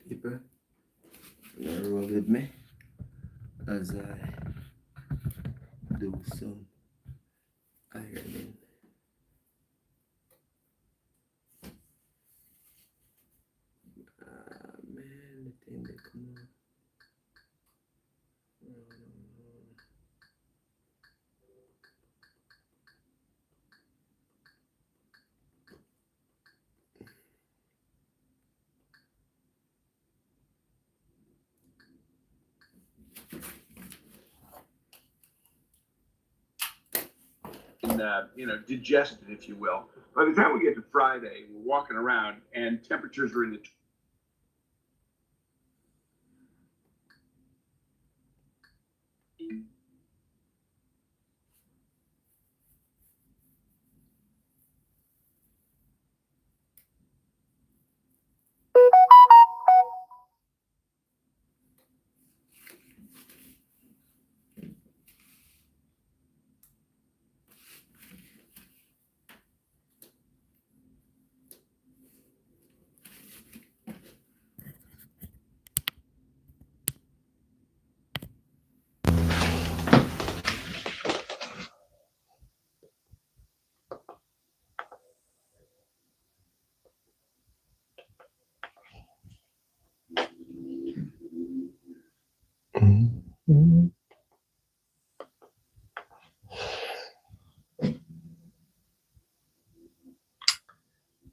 Keeper, roll with me as I do some ironing. Man, the thing that come on. Digested, if you will. By the time we get to Friday, we're walking around and temperatures are in the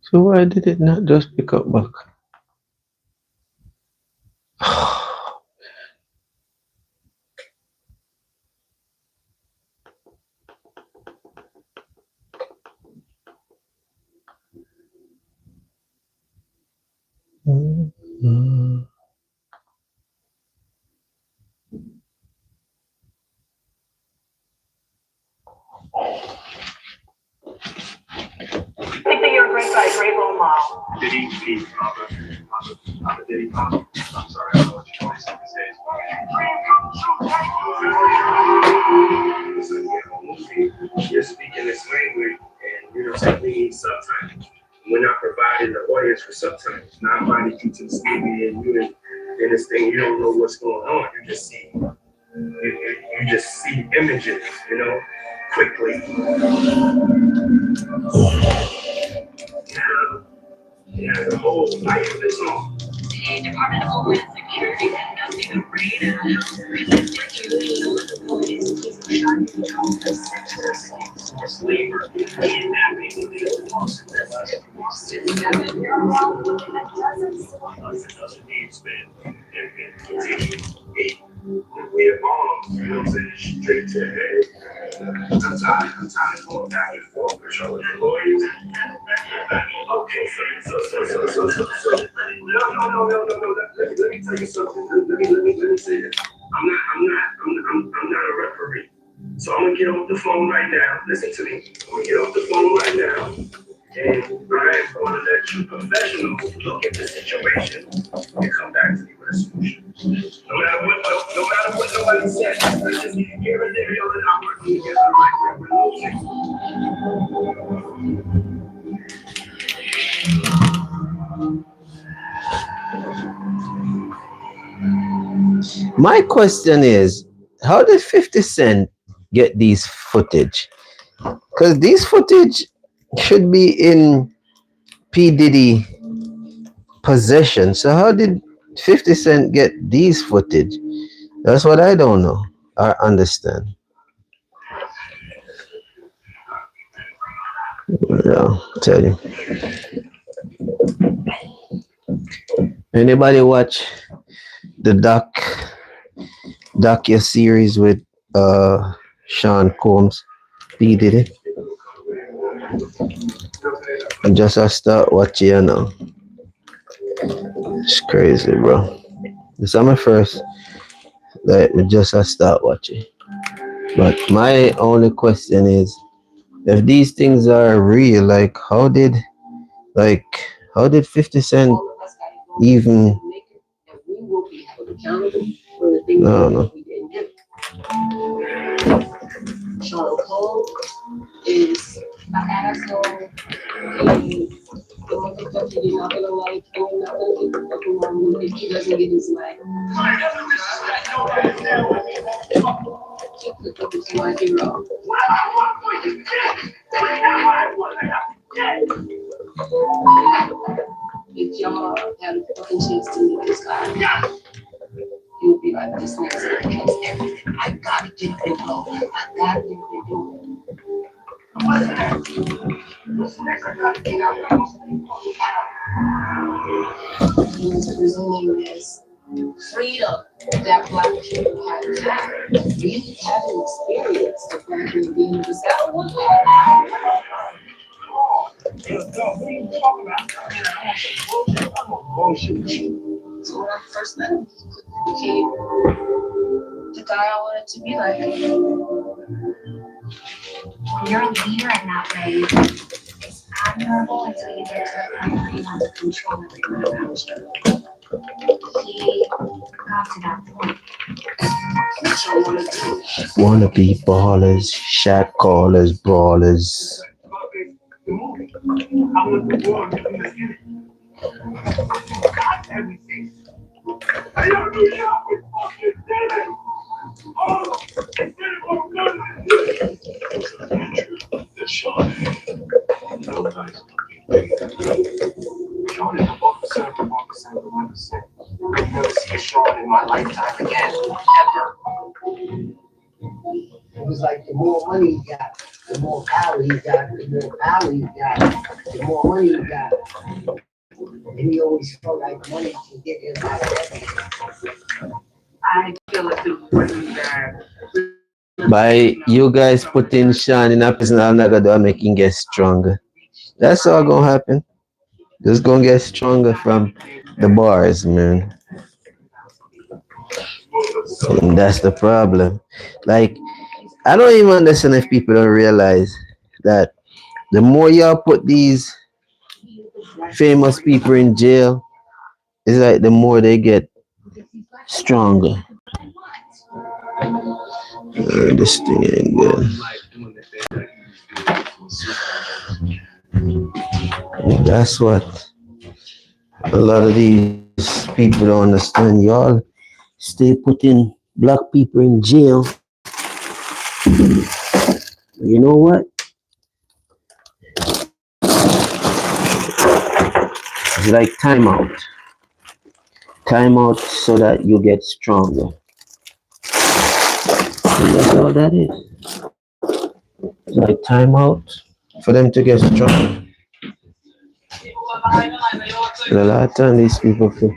So why did it not just pick up back? I think that you're a great guy, great role model. Diddy, Papa. I'm sorry, I don't know what you call these days. So, you're speaking this language, and that means subtitles. We're not providing the audience for subtitles. Not inviting you to the studio, and you in this thing, you don't know what's going on. You just see images, quickly. Yeah, the whole life of this song. The Department of Homeland Security conducting a raid at a house the police Labor, kidnapping, doesn't need spend and we have bombs, straight to the head. I'm tired of going back and forth with your lawyers. Okay, so. No. Let me tell you something. Let me say this. I'm not a referee. So I'm gonna get off the phone right now. Listen to me. I'm gonna get off the phone right now. And Brian's going to let you professionals look at the situation and come back to you with a solution. No matter what nobody says, I just need here and there, y'all, and I'm working together right now. My question is, how did 50 Cent get these footage? Because these footage should be in P. Diddy possession. So how did 50 Cent get these footage? That's what I don't know. I understand. Yeah, tell you. Anybody watch the docu series with Sean Combs? P. Diddy? I just I start watching you now. It's crazy, bro. This is my first. Like, just I start watching. But my only question is, if these things are real, like how did 50 Cent even? No, no. Sean Cole is an asshole. The motherfucker you're not gonna like, and you're not gonna get the fucking wrong if he doesn't get his way. He could go to my hero. If y'all had a fucking chance to meet this guy, he would be like, this nigga's against everything. I gotta get involved. I gotta get involved. He was presenting this freedom that Black people had really haven't experienced the Black people being able to say, oh, what so when I first met him, he became the guy I wanted to be like. When you're a leader in that way, it's admirable until you get to the point where you want to control everyone around you. He got to that point. That's what I wanted to do. Wanna be ballers, shot callers, brawlers. I want the war to be again. Got everything. I don't do that with fucking David. Oh, instead of good. That's Sean. No nice. Sean is a officer. I'll never see Sean in my lifetime again, ever. It was like the more money you got, the more power you got, the more power you got, the more money you got. And he always felt like money can get him out of everything. I feel it's important that By you guys putting Sean in a prison, I'm not gonna make him get stronger. That's all gonna happen. Just gonna get stronger from the bars, man. And that's the problem. Like, I don't even understand if people don't realize that the more y'all put these famous people in jail, it's like the more they get stronger. This thing ain't good. That's what a lot of these people don't understand. Y'all stay putting black people in jail. You know what? It's like timeout. Timeout so that you get stronger. And that's all that is. It's like timeout for them to get stronger. And a lot of time these people feel.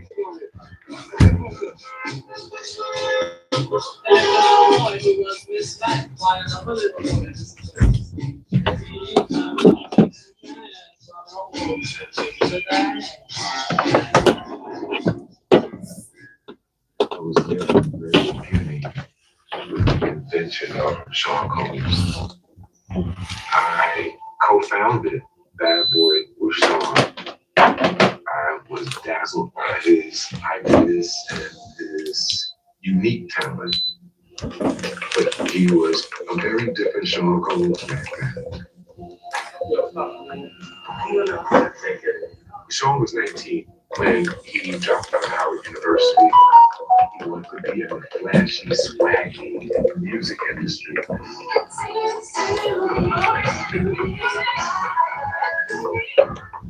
I was there for the very beginning with the invention of Sean Combs. I co-founded Bad Boy with Sean. I was dazzled by his ideas and his unique talent, but he was a very different Sean Combs back then. Sean was 19 when he dropped out of Howard University. He wanted to be in the flashy, swaggy music industry.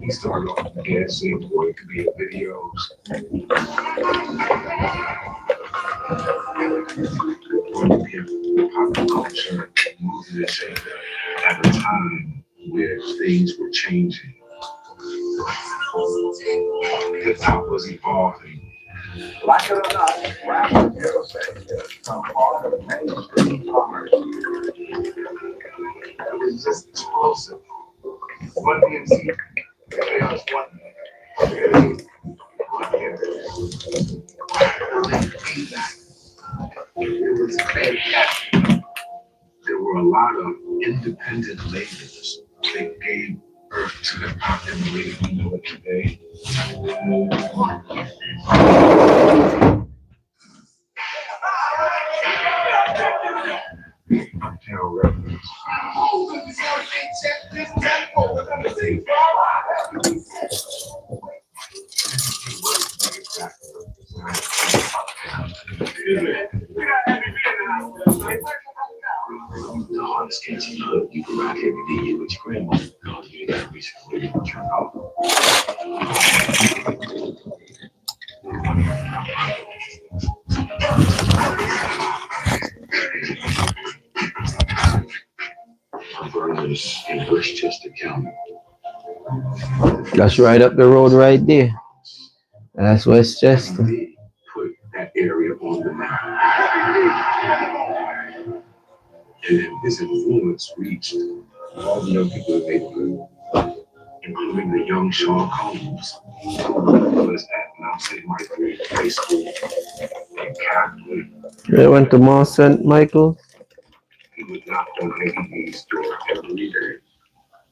He started off dancing, wanted to be in videos. Wanted to be in pop culture, moving and shaking at a time where things were changing. Hip hop was evolving. Like it or not, rap and hip hop has become part of mainstream commerce. It was just explosive. One DMC, chaos, it was fantastic. There were a lot of independent labels that gave birth to the pop and the way we know it today. Uptown Records. The hardest case in the hood, you can rock every day you with your grandma. No, you ain't got to reach for it, you can turn off. Burners in Westchester County. That's right up the road right there. That's Westchester. They put that area on the map. And his influence reached all the young people in the neighborhood, including the young Sean Combs, who was at Mount St. Michael High School in Catholic. They went to Mount St. Michael. He would knock on Eddie's door every day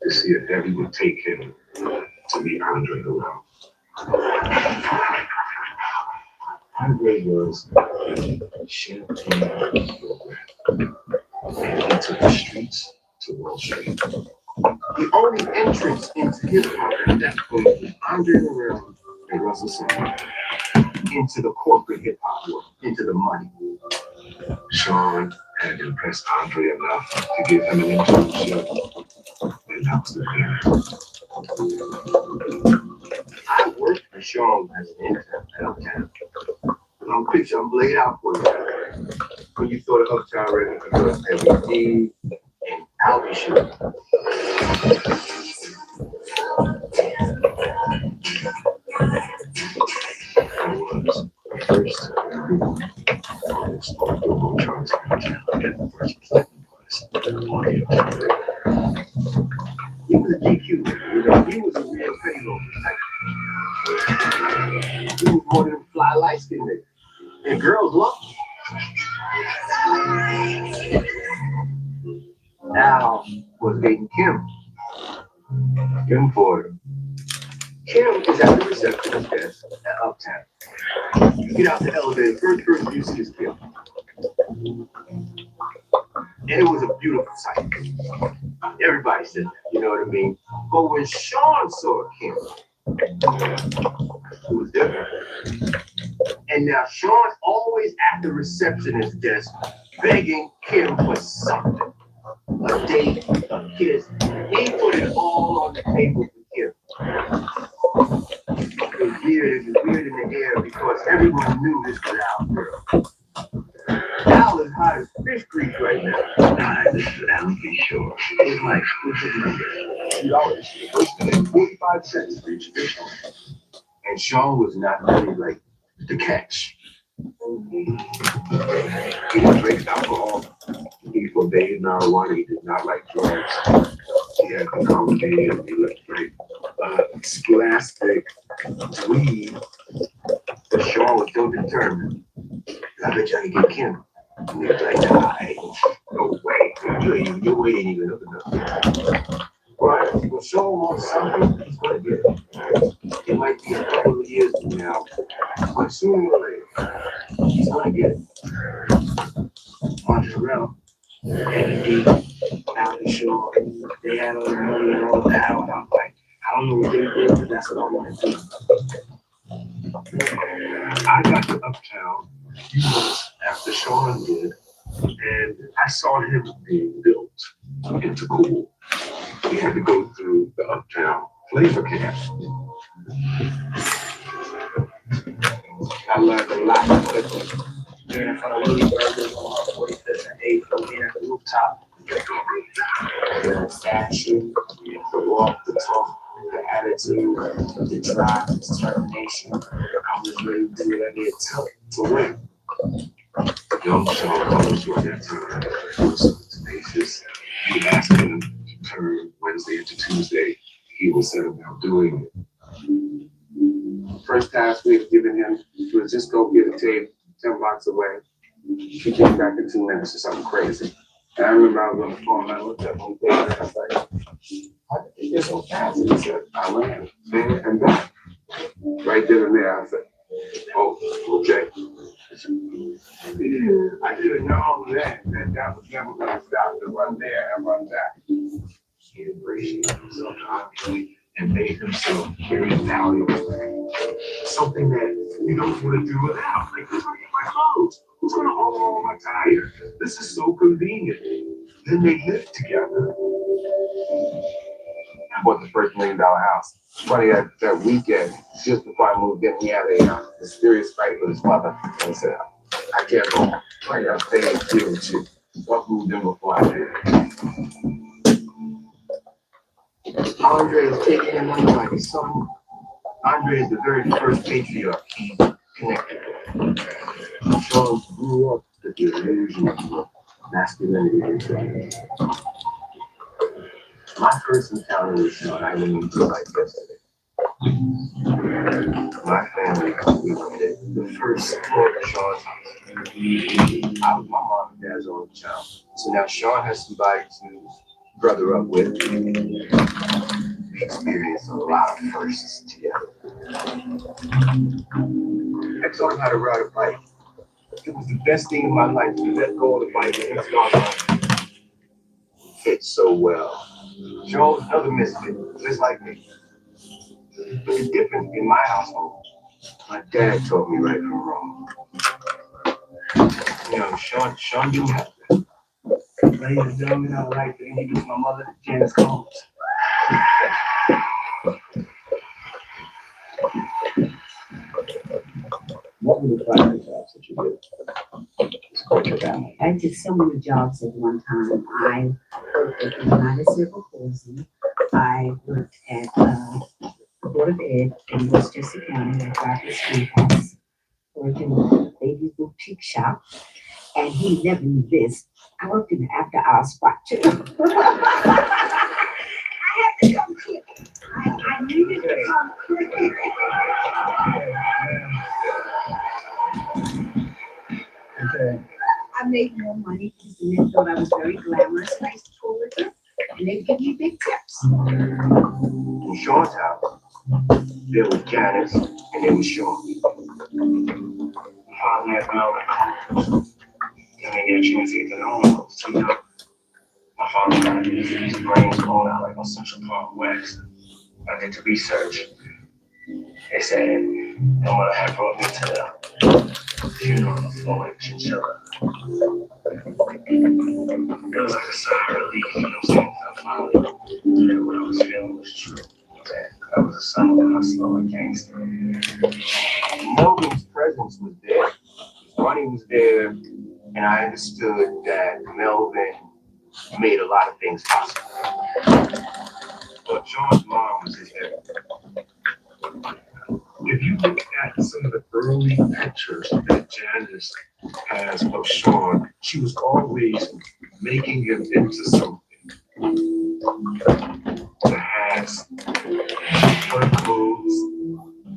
to see if Eddie would take him to meet Andre Ouriel. Andre was a champagne program, and he took the streets to Wall Street. The only entrance into hip hop at that point was Andre Ouriel and Russell Simmons into the corporate hip hop world, into the money. Sean had impressed Andre enough to give him an internship, and that was the plan. I worked for Sean as an intern at Uptown. I'm laid out for you. When you thought of Uptown Records, you thought of Ouriel D and Albie Shoe. I was the first artist on the Billboard charts in Uptown, and the first platinum artist on the Uptown. He was a GQ, he was a real payroll type. He was one of them fly light skinned niggas. And girls loved him. Now was dating Kim. Kim Porter. Kim is at the receptionist desk at Uptown. You get out the elevator, first person you see is Kim. And it was a beautiful sight. Everybody said that, you know what I mean? But when Sean saw Kim, it was different. And now Sean's always at the receptionist desk begging Kim for something. A date, a kiss. He put it all on the table for Kim. It was weird in the air because everyone knew this was our girl. Al is hot as fish grease right now. Nah, this is Alan Shore. It's my exclusive number. $3. 45 cents for each fish. And Sean was not really like the catch. He didn't drink alcohol. He forbade marijuana. He did not like drugs. He had the cocaine. He looked great. Scholastic weed. But Sean was so determined. I bet you I can get Kim. And he was like, nah, no way. Your way ain't even up enough. Right. Well, Sean wants something, he's going to get it. It might be a couple of years from now, but sooner or later, he's going to get it. On Terrell, and D, out the shore, they had all the money and all the power, and I'm like, I don't know what they did, but that's what I want to do. I got to Uptown a few months after Sean did, and I saw him being built into cool. We had to go through the Uptown flavor camp. I learned a lot quickly. There in front of Willie Burgers on 45th and 8th, looking at the rooftop. The statue, the walk, the talk, the attitude, the drive, the determination. I was ready to do whatever it took to win. Young Sean Collins during that time was tenacious. We asked him to turn Wednesday into Tuesday. He was set about doing it. First task we had given him was just go get a tape 10 blocks away. He came back in 2 minutes or something crazy. And I remember I was on the phone and I looked up on the paper and I was like, how did he get so fast? And he said, I learned there and back. Right then and there, I said, oh, okay. I didn't know then that was never going to stop to run there and run back. He appreciated himself obviously and made himself very valuable. Something that you don't want to do without. Like, who's going to get my clothes? Who's going to hold all my tires? This is so convenient. Then they lived together. I bought the first $1 million house. Funny that weekend, just before I moved in, he had a mysterious fight with his mother. And he said, I can't go. I got to stay and deal with you. What moved in before I did? Andre is taking him under like his son. Andre is the very first patriarch he connected with. Sean grew up with the illusion of masculinity. My first encounter with Sean, I didn't even feel like yesterday. My family, we were the first support of Sean's house. I was my mom and dad's only child. So now Sean has somebody to brother up with. We experienced a lot of firsts together. I taught him how to ride a bike. It was the best thing in my life to let go of the bike and start riding. It fits so well. Sean's another misfit, just like me. But the difference in my household, my dad taught me right from wrong. You know, Sean didn't have that. Ladies and gentlemen, I would like to introduce my mother, Janice Combs. What were the primary jobs that you did? I did so many jobs at one time. I worked at the United Cerebral Palsy. I worked at the Board of Ed in Westchester County at Rockford Schoolhouse. Worked in the Baby Boutique Shop. And he never knew this. I worked in the after-hour spot too. I had to come quick. I needed to come quick. Okay. I made more money because the men thought I was very glamorous and I used to pull with them and they'd give me big tips. In Sean's house, there was Janice and there was Sean. Father had Melvin. Then they get a chance to get to know him. So, you know, my father got his brains blown out like on Central Park West. I did the research. They said, no one had brought me to the funeral of Floyd Chinchilla. It was like a sigh of relief, you know what I'm saying? I finally knew that what I was feeling was true. That I was a son of a hustler and gangster. Melvin's presence was there. His money was there. And I understood that Melvin made a lot of things possible. But Sean's mom was his everything. If you look at some of the early pictures that Janice has of Sean, she was always making him into something. The hats, her clothes.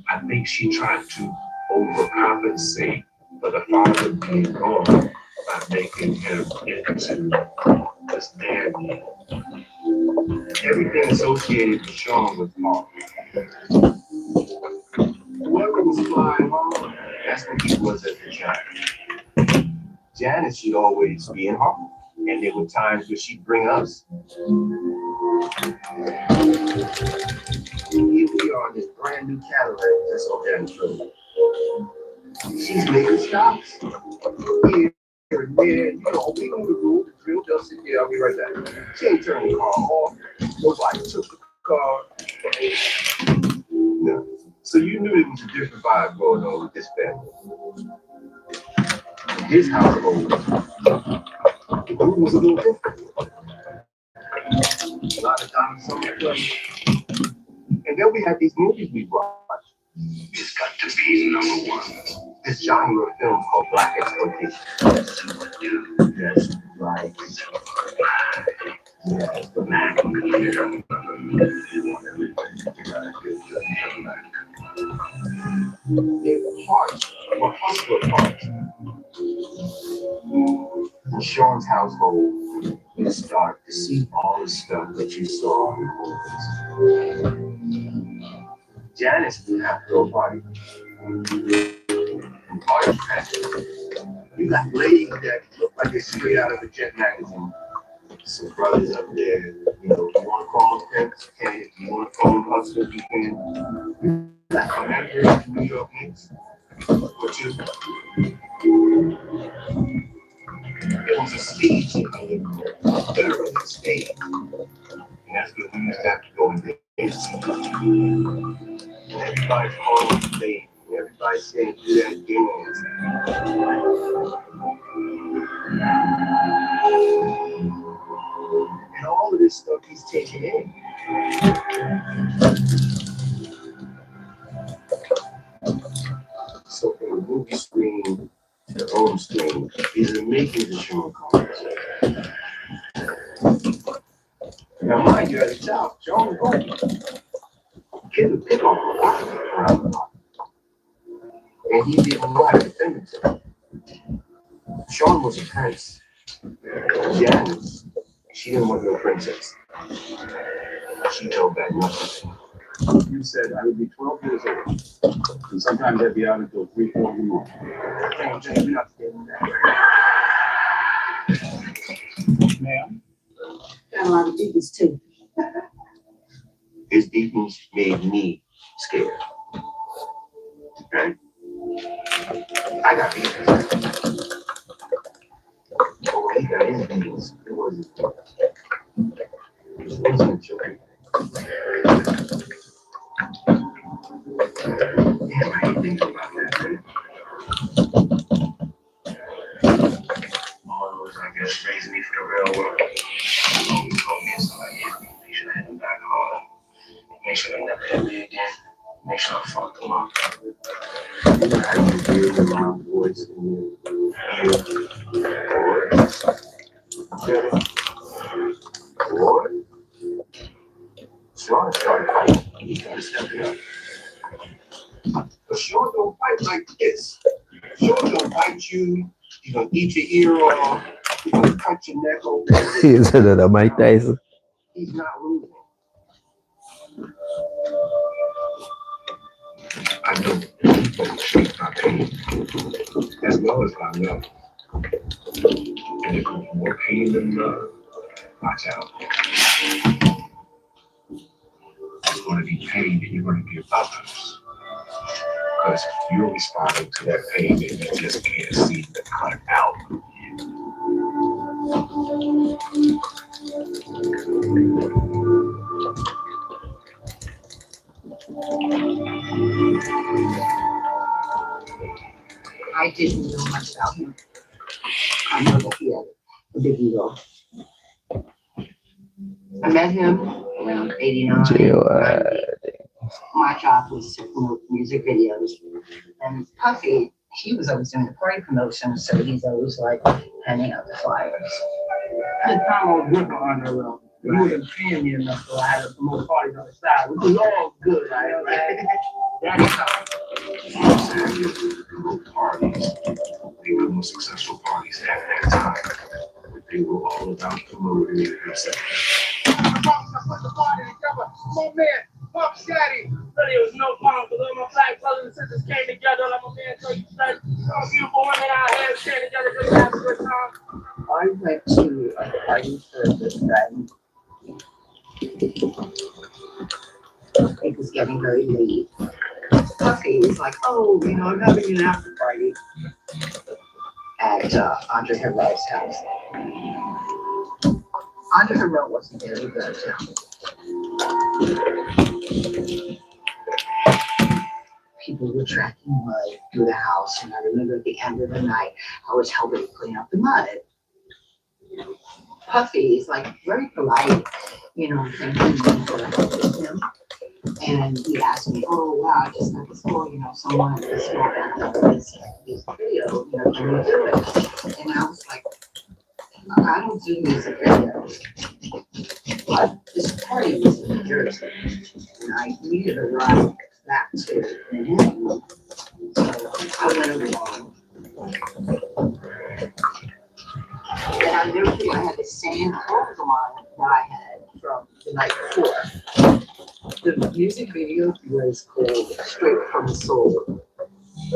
I think she tried to overcompensate for the father being gone by making him into this man. Everything associated with Sean was hard. Whoever was flying home, that's what he was as a child. Janice should always be in home. And there were times where she'd bring us. Here we are in this brand new Cadillac that's on down the road. She's making stops. Here and there, we know the rule. The drill just sit there. I'll be right back. She ain't turning the car off. Nobody took the car. No. So you knew there was a different vibe going on with this family. His household, the mood was a little different. A lot of times, some of them. And then we had these movies we watched. It's got to be number one. This genre of film called Black Exploitation. That's right. Yeah, the Mac. They were parts, were hustler parts. In Sean's household, you start to see all the stuff that you saw in the movies. Janice didn't have to go party. Party passion. You got ladies that look like they're straight out of a Jet magazine. Some brothers up there, you know, you want to call them pimps, you can. You want to call them hustlers, you can. You got some actors in New York Knicks. But you, it was a stage, literally a stage. And that's what we used to have to go and dance. And everybody's calling the stage. Everybody's saying, do that dance. And all of this stuff he's taking in. So from the movie screen to the home screen, these are making the Sean Connery. Now, mind you, as a child, Sean was going. Kid would pick on him. And he didn't know how to defend himself. Sean was a prince. Janice, she didn't want no princess. She told that nothing. You said I would be 12 years old. And sometimes I'd be out until 3, 4 in the morning. You're not standing that. Ma'am? Got a lot of beatings too. His beatings made me scared. Okay? I got beatings. Oh, he got his beatings. It wasn't a joke. Damn, I ain't thinking about that, man. All those, I guess, raising me for the real world. Always told me somebody hit me. Make sure I hit them back hard. Make sure they never hit me again. Make sure I fuck them up. I can hear the loud voice in your ear. Boy. Sean started fighting. He started stepping up. But Sean don't fight like this. Sean don't bite you. He's gonna eat your ear off. He's gonna cut your neck open. He's another Mike Tyson. He's not losing. I know that shapes my pain as well as my love. And if there's more pain than love, watch out. It's going to be pain that you're going to give others. Because you're responding to that pain that you just can't seem to cut out. I didn't know much about him. I know that he had a big ego. I met him around 89. My job was to promote music videos. And Puffy, he was always doing the party promotions, so he's always like handing out the flyers. I had time on Ripper on the road. He wasn't paying me enough, so I had to promote parties on the side, which was all good. That's how. Parties. They were the most successful parties at that time. They were all about promoting themselves. my man, Pop Shaddy. Really, it was no problem because all my black brothers and sisters came together. Like my man told you, like, all beautiful women out here came together just to have a good time. I went to a party for this friend. It was getting very late. Puffy was like, oh, I'm having an after party at Andre Harrell's house. Andre Harrell wasn't there either. People were tracking mud through the house, and I remember at the end of the night, I was helping clean up the mud. Puffy is like very polite, thanking me for helping him. And he asked me, oh, wow, I just got this call, someone at this store got this video, can you do it? And I was like, I don't do music videos. But this party was in New Jersey, and I needed a ride back to Manhattan. So I went along. And I knew I had the same clothes on that I had from the night before. The music video was called Straight from the Soul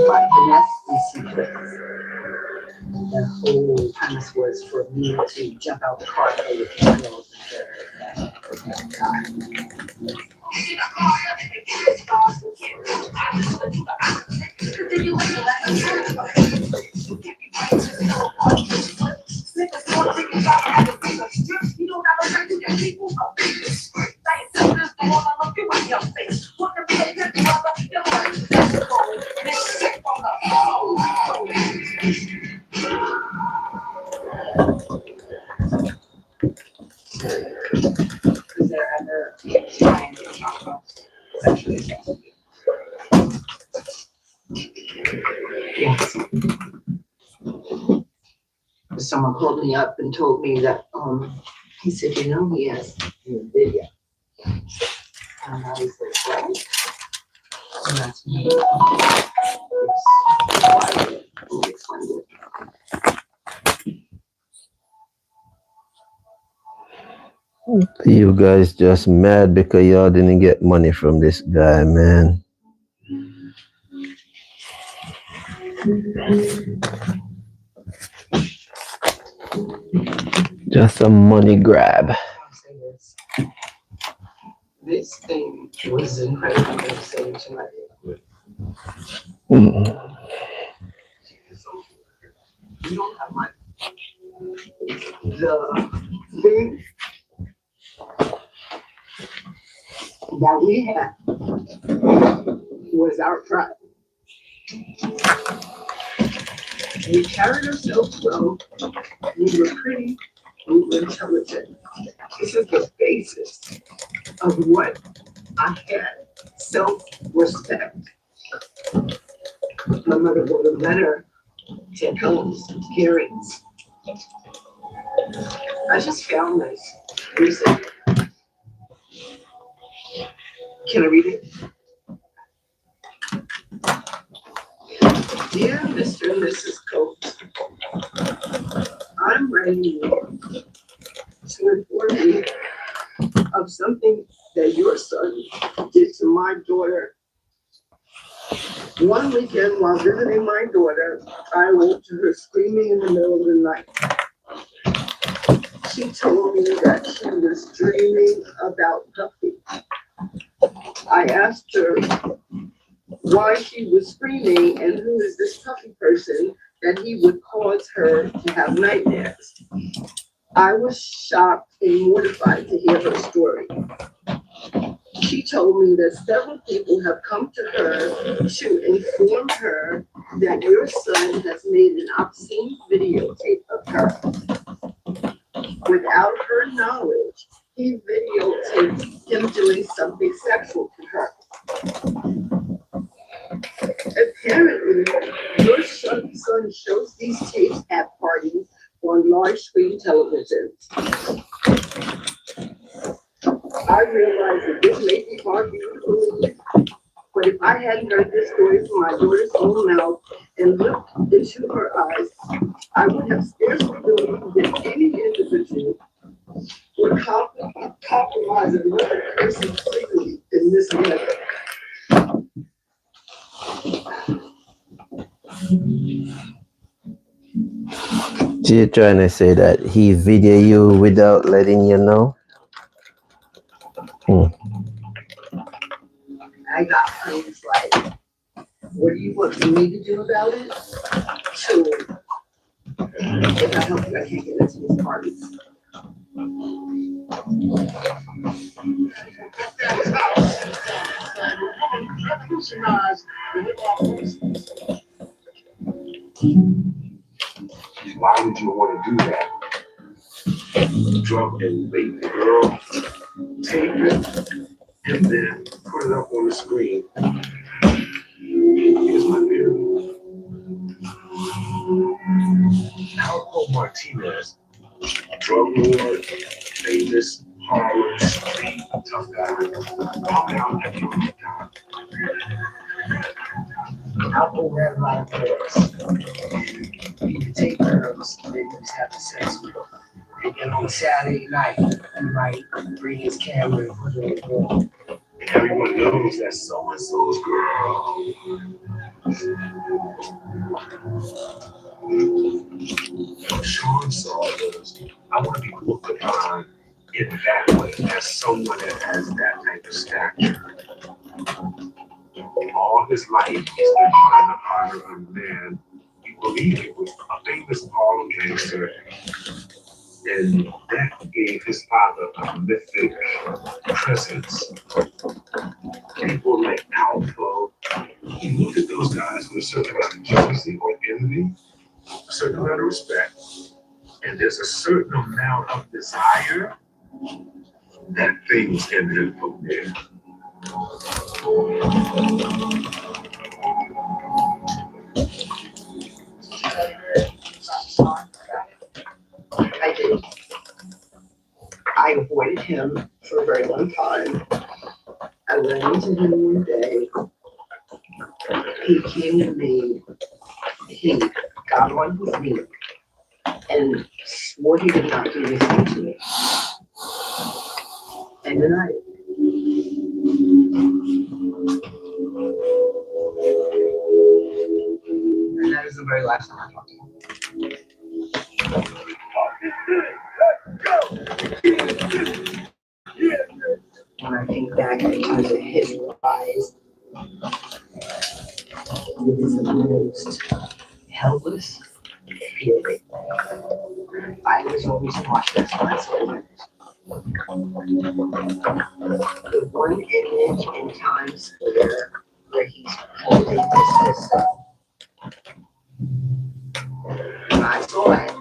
by Vanessa and Secrets. The whole premise was for me to jump out the car and play with candles and Is there ever time to talk about sexual assault? Yes. Someone called me up and told me that he said, he has a video. And I was like, what? And that's me. It's funny. You guys just mad because y'all didn't get money from this guy, man. Just a money grab. I'll say this. This thing was incredibly devastating to my family. You don't have money. The thing that we had was our pride. We carried ourselves well. We were pretty. We were intelligent. This is the basis of what I had. Self-respect. My mother wrote a letter to Helen's parents. I just found this recently. Can I read it? Dear Mr. and Mrs. Coates, I'm writing you to inform you of something that your son did to my daughter. One weekend while visiting my daughter, I woke to her screaming in the middle of the night. She told me that she was dreaming about Puffy. I asked her why she was screaming and who is this Puffy person that he would cause her to have nightmares. I was shocked and mortified to hear her story. She told me that several people have come to her to inform her that your son has made an obscene videotape of her. Without her knowledge, he videotaped him doing something sexual to her. Apparently, your son shows these tapes at parties on large screen television. I realize that this may be hard for you to believe, but if I hadn't heard this story from my daughter's own mouth and looked into her eyes, I would have scarcely believed that any individual would compromise another person's freedom and this and that. So you're trying to say that he video you without letting you know? I got things like, what do you want me to do about it? So, if I help you, I can't get into these parties. Revolutionize the hip hop business. Why would you want to do that? Drug and baby girl, tape it, and then put it up on the screen. Here's my theory. Alco Martinez, drug lord, famous, Harlem, street, tough guy, coming out at the right time. Alco ran a lot of drugs. He could take girls, and then just have sex with them. And on Saturday night, he might bring his camera and put it on the wall. Everyone knows that's so-and-so's girl. Sean saw was, I want to be looked upon in that way, as someone that has that type of stature. All his life, he's been trying to honor a man he believed it was a famous Harlem gangster. And that gave his father a mythic presence. People like Alpha, he looked at those guys with a certain amount of jealousy or envy, a certain amount of respect, and there's a certain amount of desire that things ended from there. I did. I avoided him for a very long time. I ran into him one day. He came to me. He got on his knee and swore he would not do anything to me. And then and that is the very last time I talked to him. When I think back in terms of his rise, it is the most helpless feeling. I was always cautious when I saw it. The one image in Times Square where he's holding his sister. I saw it.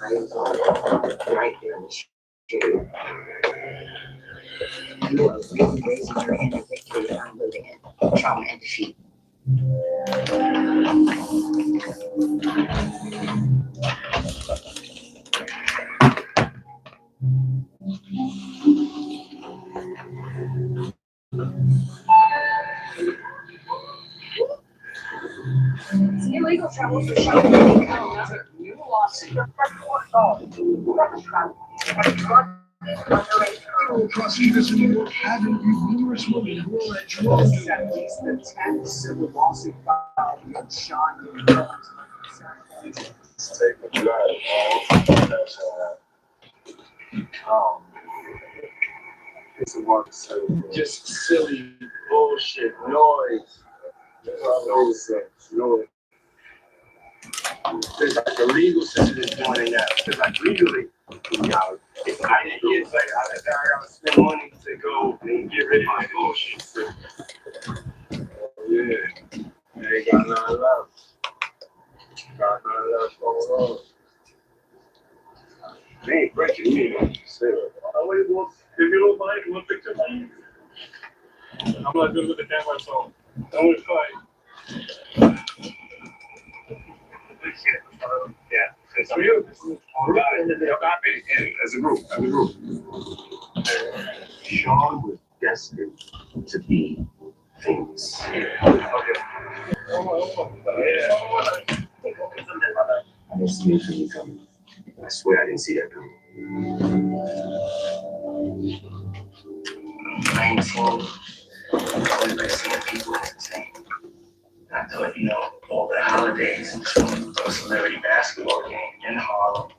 I saw it right there in the street. You are really raising your hand in victory, and I'm living in trauma and defeat. It's illegal travel for shopping. You lost your first Federal prosecutors in New York have interviewed numerous women who were at drugs. The 70s, the 10th civil lawsuit filed against Sean Jones. Take what you got. It's a mark just silly bullshit noise. No sense. No. There's like the legal system is doing it now. Because like legally, you know, it's like I gotta spend money to go and get rid of my bullshit. Yeah, they got nothing left. Got nothing left going on. They ain't breaking me. If you don't mind, you want a picture of me? I'm not good with the camera, so don't worry, fine. Yeah, it's for you. All right, y'all got me. And as a group, Sean was destined to be famous. Okay. I didn't see anything coming. I swear I didn't see that coming. 19, like seeing people entertain. I thought, over the holidays, a celebrity basketball game in Harlem.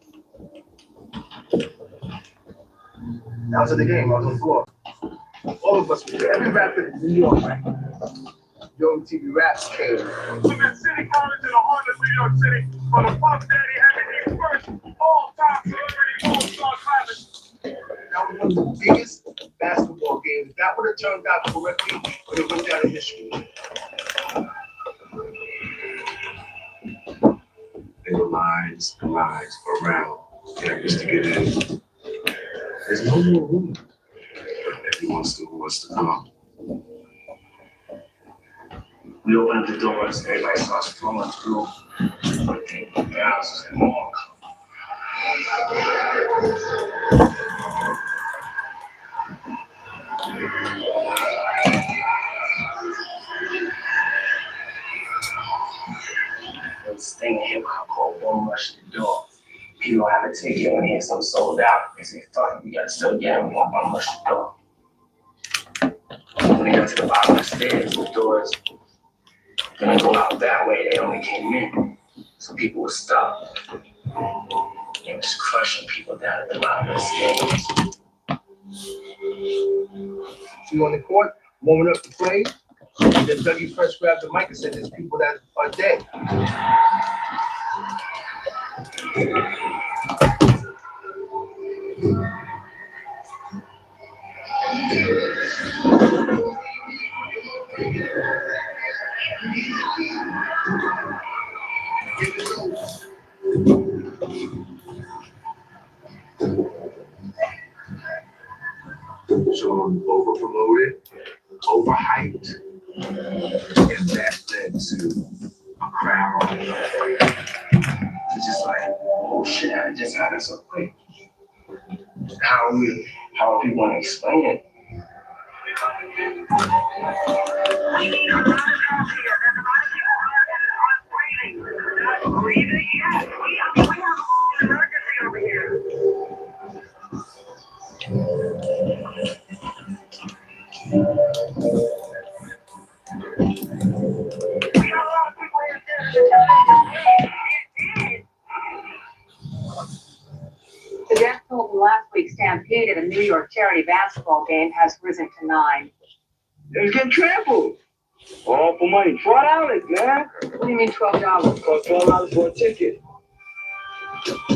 After the game, I was on the floor. All of us were there. Every rapper in New York, right? Yo TV Raps came. From that city college in the heart of New York City, for the Puff Daddy had the first all-time celebrity all-star classic. That was one of the biggest basketball games. That would have turned out correctly, but it went down in history. There were lines and lines around campus to get in. There's no more room. Everyone still wants to come. We open up the doors, everybody starts flowing through. The house is long. There's this thing in hip hop called One Rush the Door. People have a ticket when they hear something sold out because they thought we got to still get them one rush the door. When they got to the bottom of the stairs, the doors gonna go out that way. They only came in, so people were stuck. They were just crushing people down at the bottom of the stairs. We on the court, warming up to play, and then Dougie Fresh grabbed the mic and said, "There's people that are dead." Sean over-promoted, overhyped, and that led to a crowd. It's just like, oh shit, it just happened so quick. How are people gonna explain it? The death toll from last week's stampede at a New York charity basketball game has risen to 9. They was getting trampled. All for money. $12, man. What do you mean $12? Cost $12 for a ticket.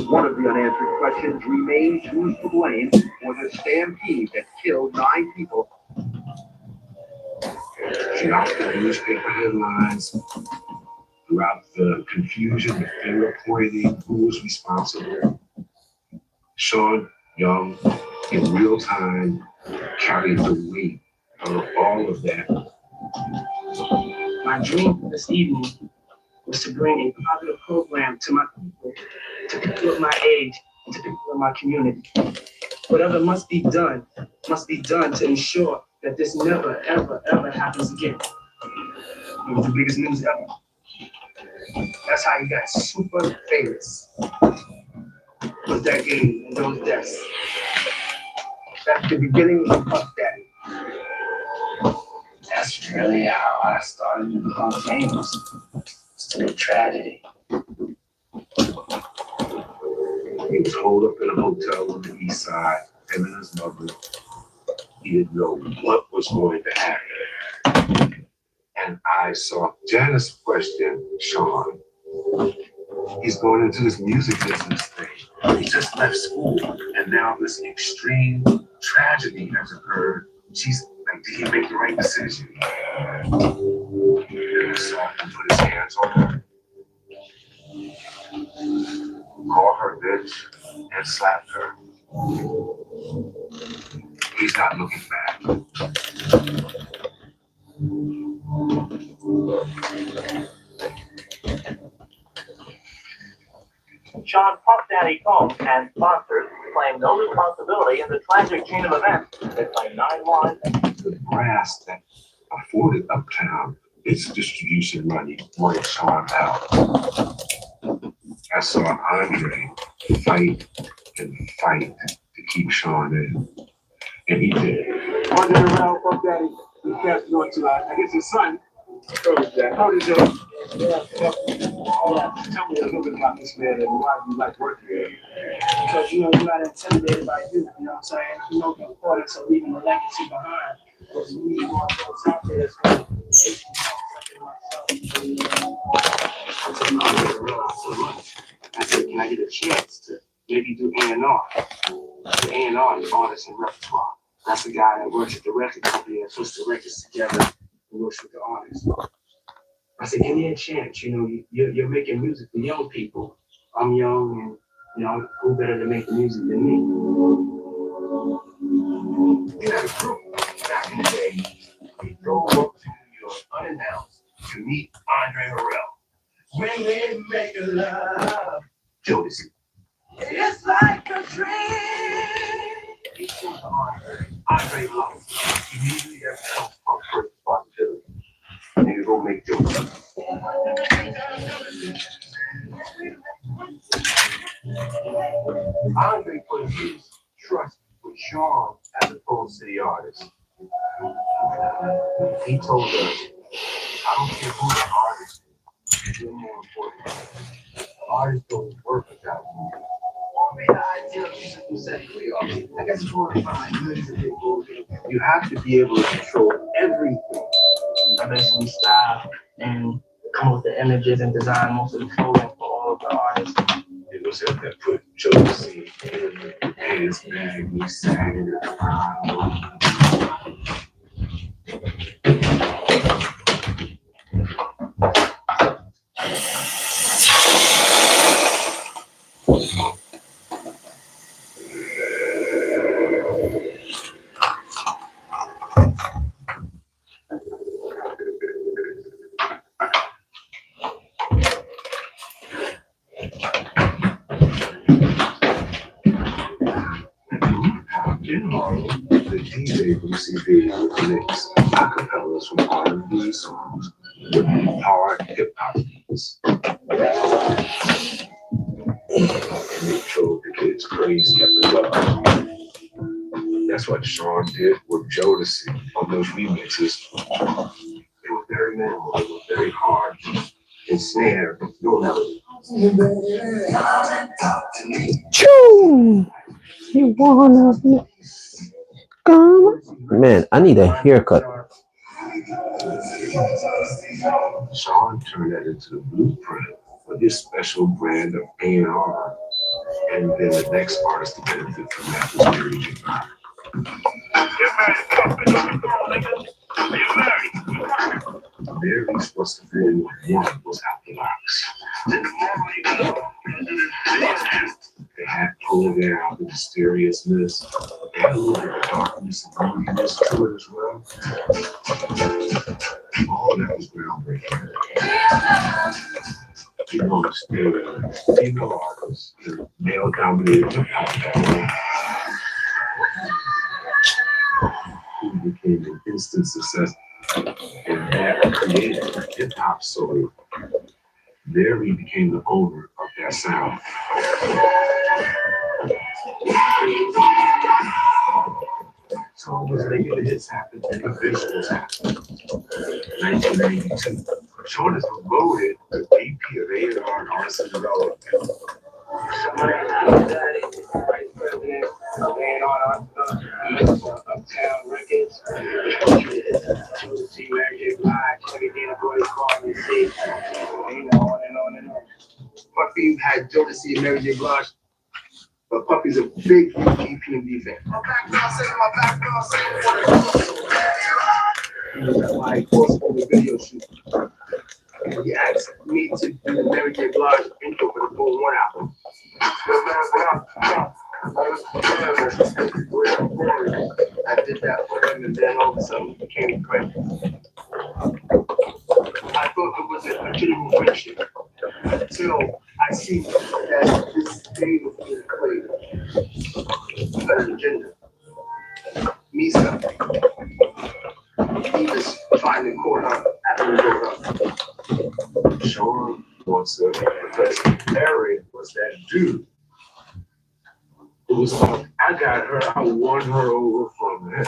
One of the unanswered questions remains who's to blame for the stampede that killed 9 people. Throughout the newspaper headlines, throughout the confusion, the finger pointing, who was responsible. Sean Young, in real time, carried the weight of all of that. My dream for this evening was to bring a positive program to my people, to people of my age, and to people in my community. Whatever must be done to ensure that this never, ever, ever happens again. It was the biggest news ever. That's how he got super famous. Was that game and those deaths. That's the beginning of Puff Daddy. That's really how I started to become famous. It's through tragedy. He was holed up in a hotel on the east side, him and his mother. He didn't know what was going to happen. And I saw Janice question Sean. He's going into this music business thing. He just left school, and now this extreme tragedy has occurred. She's like, did he make the right decision? And saw him put his hands on her, call her bitch, and slapped her. He's not looking back. Sean Puff Daddy Combs and sponsors claim no responsibility in the tragic chain of events that claim 9 lives. The brass that afforded Uptown its distribution money wanted Sean out. I saw Andre fight and fight to keep Sean in. And he did. Under the round, Puff Daddy, we We passed it on to, I guess, his son. How old is Joe? Yeah. Tell me a little bit about this man and why you like working here. Because, you're not intimidated by you know what I'm saying? You know the importance of leaving a legacy behind. Because we need more folks out there as well. I said, can I get a chance to maybe do A&R? The A&R is artists and repertoire. That's the guy that works at the record company and puts the records together and works with the artists. I said, give me a chance. You're making music for young people. I'm young and, who better to make the music than me? You had a group back in the day. We drove up to New York unannounced to meet Andre Ouriel. When they make a love, Jodeci. It's like a dream. He told Andre lost. Immediately after our first responsibility. Nigga, go make Jodeci. Andre put his trust with Sean as opposed to the artist. He told us, I don't care who the artist is, you're more important. The artist don't work without you. I guess it's more fine. You have to be able to control everything. I basically style and come up with the images and design most of the clothing for all of the artists. It was him that put Jodeci in his bag. We sang in the crowd. In Harlem, the DJ Lucy V would mix acapellas from R&B songs with hard hip hop beats. And they drove the kids crazy at the club. That's what Sean did with Jodeci on those remixes. They were very minimal, they were very hard and snare, no melody. Choo! You wanna be gone? Man, I need a haircut. Sean turned that into the blueprint for this special brand of A&R. And then the next artist to benefit from that was Mary J. Mary's supposed to be one was out the box. They had pulled out the mysteriousness, they had a little bit of darkness and moodiness to it as well. All that was groundbreaking. You know, the female artists, the male-dominated who became an instant success and that created hip-hop soul. Mary became the owner of that sound. So it was making the hits happen and the visuals happen. 1992, Sean is promoted as VP of A&R and Artist Development. Vice president of A&R Uptown Records. See Mary J. Blige, everything a boy called me, see. On and on. Puffy had Jodeci and Mary J. Blige, but Puffy's a big EPMD fan. My back door saying he was at my forceful video shoot. He asked me to do the Mary J. Blige intro for the Full One album. I did that for him, and then all of a sudden it became great. I thought it was a legitimate friendship until I see that this game was being played. You got an agenda. Misa. He was trying to call her after we broke up. Sean wants to, because Larry was that dude. It was like, I got her, I won her over from him.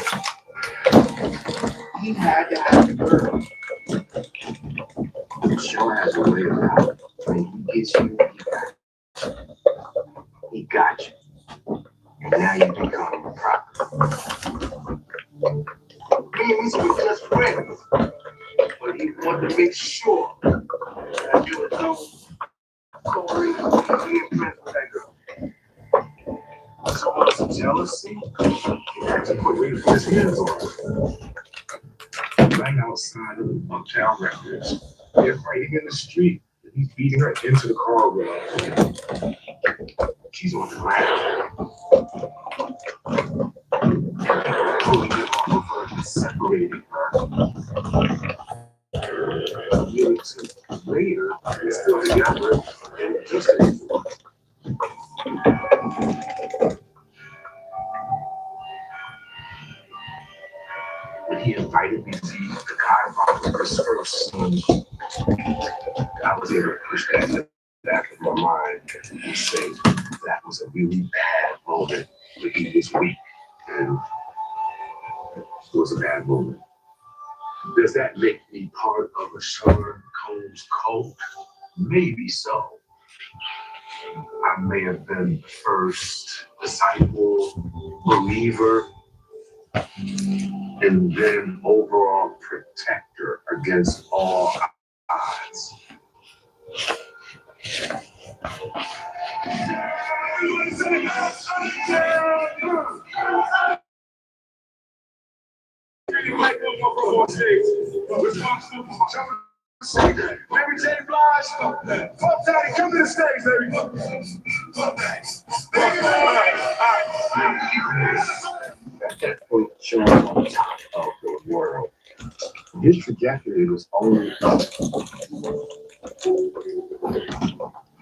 He had to have the girl. The show has a way about it. When he gets you, he got you. And now you become a problem. These were just friends. But he wanted to make sure that you would know Corey, he ain't friends with that girl. So much jealousy, he had to put his hands on her. Right outside of the Uptown Records, they're fighting in the street. He's beating her into the car with her. She's on the ground. Pulling it off of her, separating her. Years later, they're still together and just anymore. When he invited me to see the guy about his first son, I was able to push that in the back of my mind and say that was a really bad moment, but he was weak and it was a bad moment. Does that make me part of a Sean Combs cult? Maybe so. I may have been the first disciple, believer, and then overall protector against all odds. Mary J. Blige, Puff Daddy, come to the stage, baby. At that point, Sean was on top of the world. His trajectory was only up.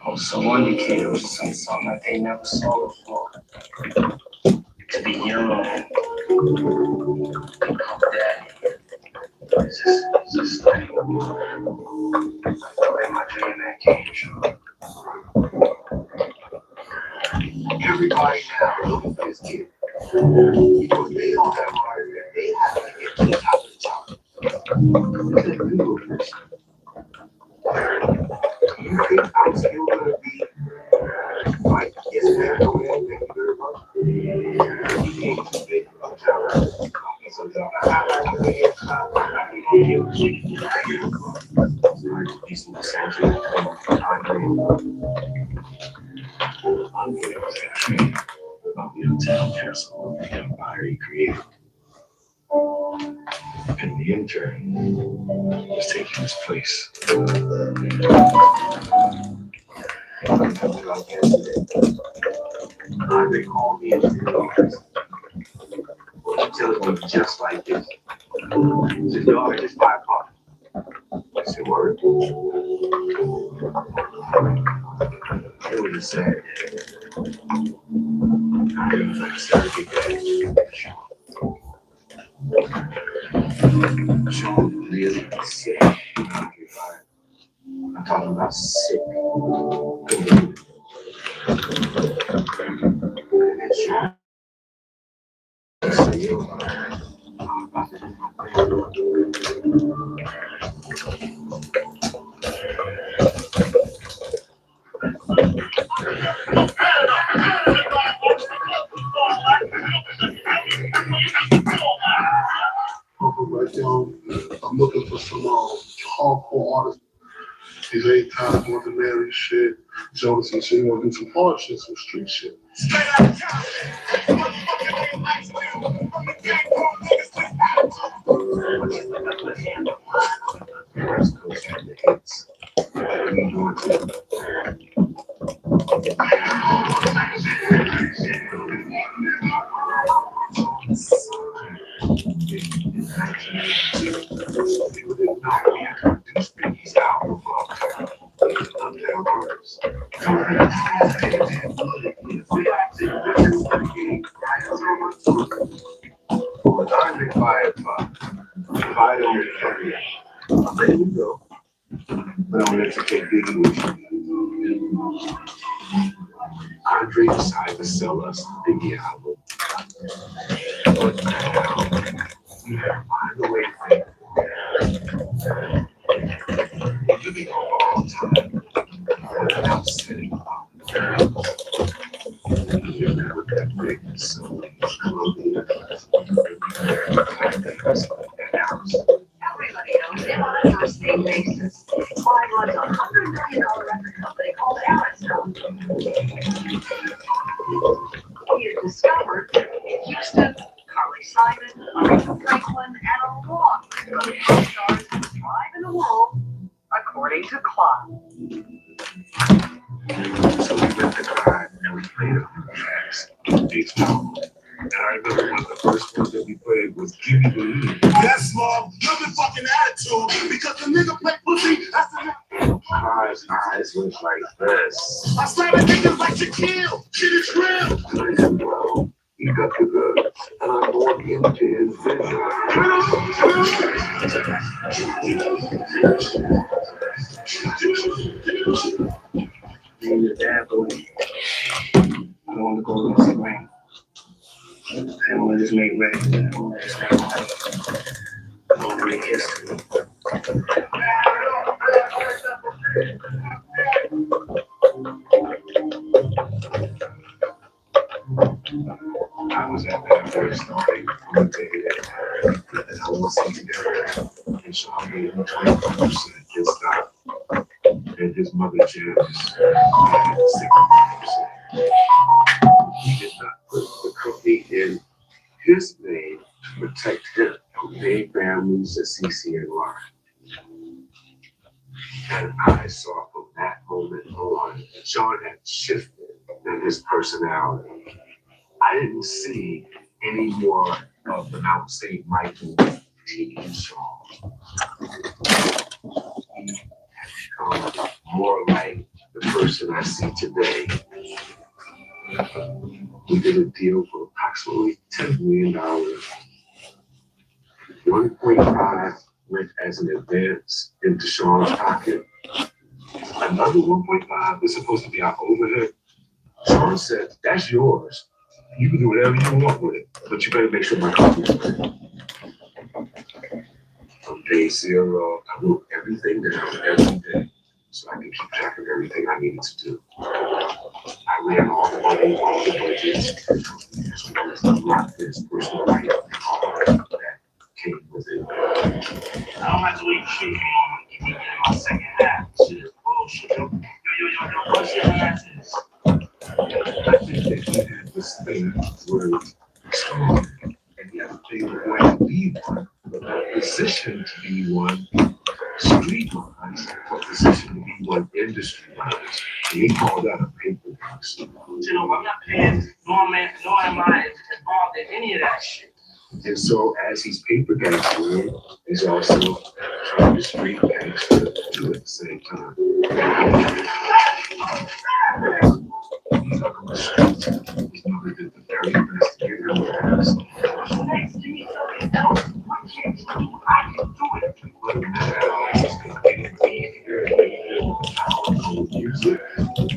Oh, someone became something that they never saw before. To be young and Puff Daddy. It's just like the way my dream that came true. Everybody now looking for this kid. Because they don't have money, they have to get to the top of the chart. Look at you, you think I'm still gonna be like, yes, man, no man, thank you very much. He came to big uptown. About the Uptown Castle of the empire he created. And the intern was taking his place. They called me into the office. Tell it was just like this. He said, "Yo, I just buy a car." I said, "Word." It was a sad day. I didn't like surrogate that. Sean really sick. I'm talking about sick. And then Sean said, "Yo, right now, I'm looking for some hardcore artists. These 8 times want to marry shit. Jonas and shit, want to do some hard shit, some street shit. Andre decided to sell us the Biggie album. But now we have find a way to think. Living a long time without setting up. You're never that big, so Everybody knows him on a first name basis. Klein runs a $100 million record company called Arizona. He is discovered in Houston, Carly Simon, Aretha Franklin, and a long list of pop stars who thrive in the world, according to Klein. So we went to God and we played a few tracks. Big Smoke. And I remember one of the first ones that we played was Give Me Believe. Yes, love, living fucking attitude. Because the nigga play pussy, that's the Kai's eyes was like this. I started thinking like Shaquille. Shit is real. I said, bro, you got the goods. And I walked into his vision. Me and your dad believe. I don't want to go against the grain. I don't want to just make ready. I don't want to just make ready. I don't make history. I was at that first starting from the day that I was together. And so I gave him 25% his stock. And his mother Janice had 60%. He did not put the company in his name to protect him from main families at CCNY. And I saw from that moment on that Sean had shifted in his personality. I didn't see any more of the Mount St. Michael teen Sean. He had become more like the person I see today. We did a deal for approximately $10 million. 1.5 went as an advance into Sean's pocket. Another 1.5 is supposed to be our overhead. Sean said, that's yours. You can do whatever you want with it, but you better make sure my company's ready. From day zero, I wrote everything down every day so I could keep track of everything I needed to do. I ran all the money, all the budgets, as well as unlocked this personal life that came with it. I don't have to wait for shit to get in my second half. Shit is bullshit. Yo, what your ass is? I think that he had this thing where strong and the other thing where to be one, but not positioned to be one street wise, but positioned to be one industry wise. And he called that a paper box. You know, I'm not paying, nor am I involved in any of that shit. And so as he's paper gangster, he's also trying to street gangster too at the same time. He's up on the street. His mother did the very best to get him past. Next to me, something else. I can't do it. I can do it. But now he's gonna get it. Powerful music.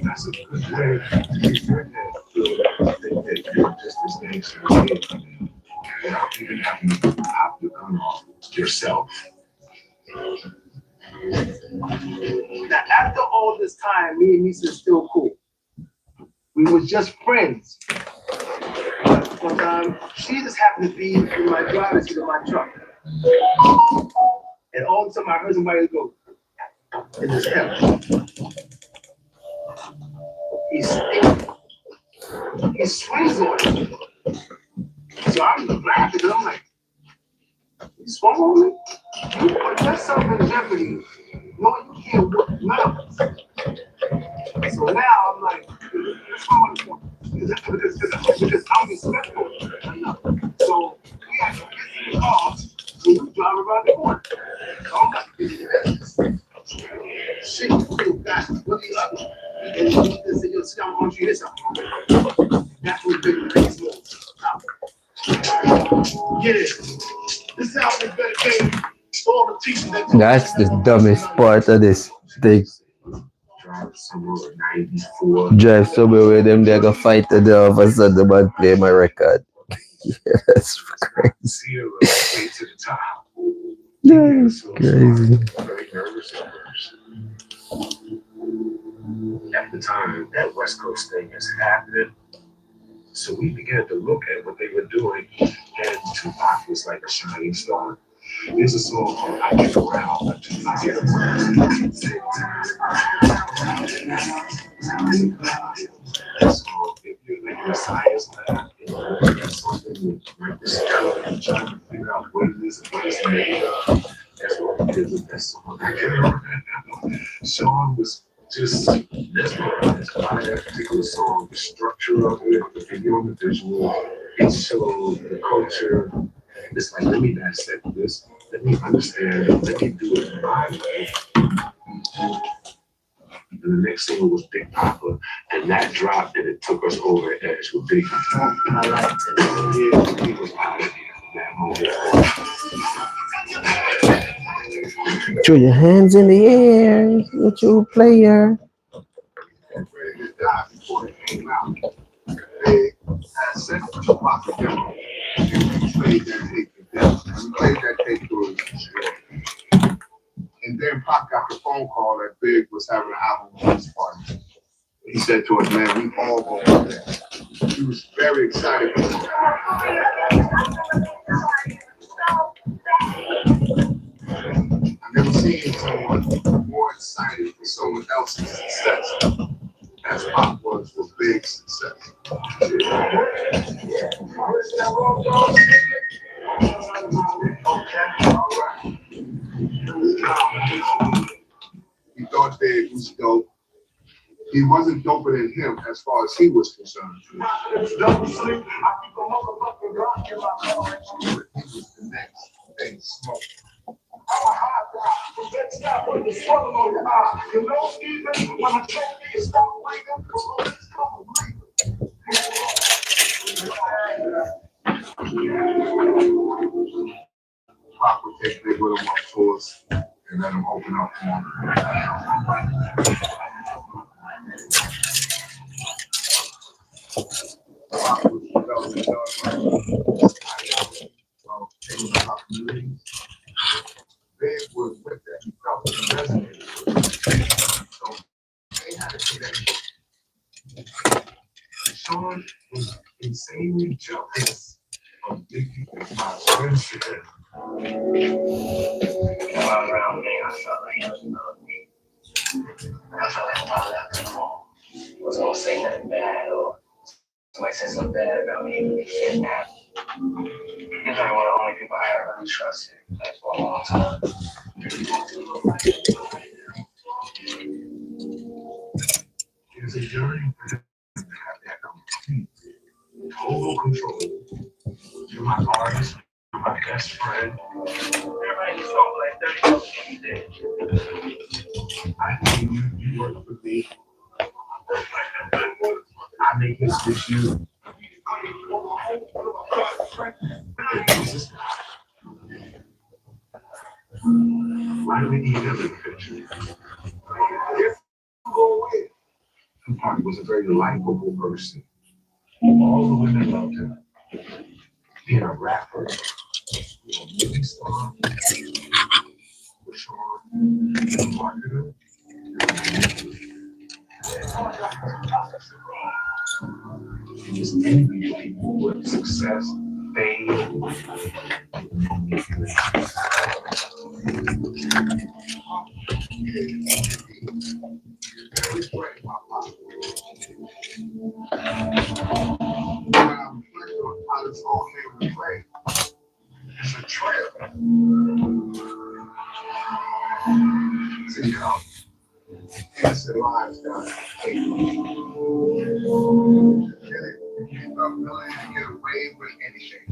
That's a good way to get your head filled. Think that you're just as gangster as he is. Without even having to pop the gun off yourself. Now, after all this time, me and Nisa is still cool. We was just friends. One time, she just happened to be in my driver's seat of my truck. And all of a sudden, I heard somebody go, in his head. He swings on it. So I'm laughing, and I'm like, you swung on me? You put yourself in jeopardy. No, you can't work now. So now I'm like, what's going on? Because I'm respectful enough. So we have to get in the car, so we drive around the corner. So I'm like, shit, you got what are you up to? And he said, yo, sit down, I want you to hear something. That's what big things was. Get it. This is how we better pay all the teachers that That's the dumbest part of this thing. Drive somewhere 94. Drive somewhere where them they go fight and then all of a sudden the man play my record. That's crazy. Zero way to the top. That's crazy. Very nervous at first. At the time, that West Coast thing is happening. So we began to look at what they were doing, and Tupac was like a shining star. There's a song called I Get Around by Tupac. That song, if you're like in a science lab, that's something you write this down and try to figure out what it is and what it's made of. That's what it is with that song. I Get Around. Sean was just mesmerized by that particular song, the structure of it, the video, the visual, it showed the culture. It's like, let me dissect this, let me understand it, let me do it my way. And the next single was Big Papa, and that dropped and it took us over the edge with Big Papa. I liked it. Yeah, he was out of here in that moment. Throw your hands in the air, what you player. Ready to die before it came out. Big had sent Tupac a demo. We played that tape to death. We played that tape to his destroy. And then Pac got the phone call that Big was having an album release party. He said to us, man, we all going there. He was very excited. I've never seen someone more excited for someone else's success as Pac was for Big's success. Okay, all right. He thought Big was dope. He wasn't doper than him as far as he was concerned. He was the next thing smoke. I'm a hot guy. Let's stop with the swallow on your eye. You know, even when I told you to stop waiting, police come breathing. Pop would take Big with him on tours and let him open up for him. Pop was developing communities. Big was with that. He felt it resonated. So they had a connection. Sean was insanely jealous of Biggie and my friendship. While around me, I felt like he was another me. I felt like if I left him alone, he was gonna say nothing bad or somebody said something bad about me and be kidnapped. He's like one of the only people I ever really trusted, like for a long time. It's a journey for him to have that complete, total control. You're my artist, you're my best friend. Everybody just talk like 30 years I need you, you work for me. I make this with you. Why do we need him in the picture? Go away. Tupac was a very likable person. All the women loved him. Being a rapper, a movie star, for sure, a marketer. He just envied people with success, fame. How this all came to play. It's a trail. So, you know, innocent lives got paid. I'm willing to get away with anything.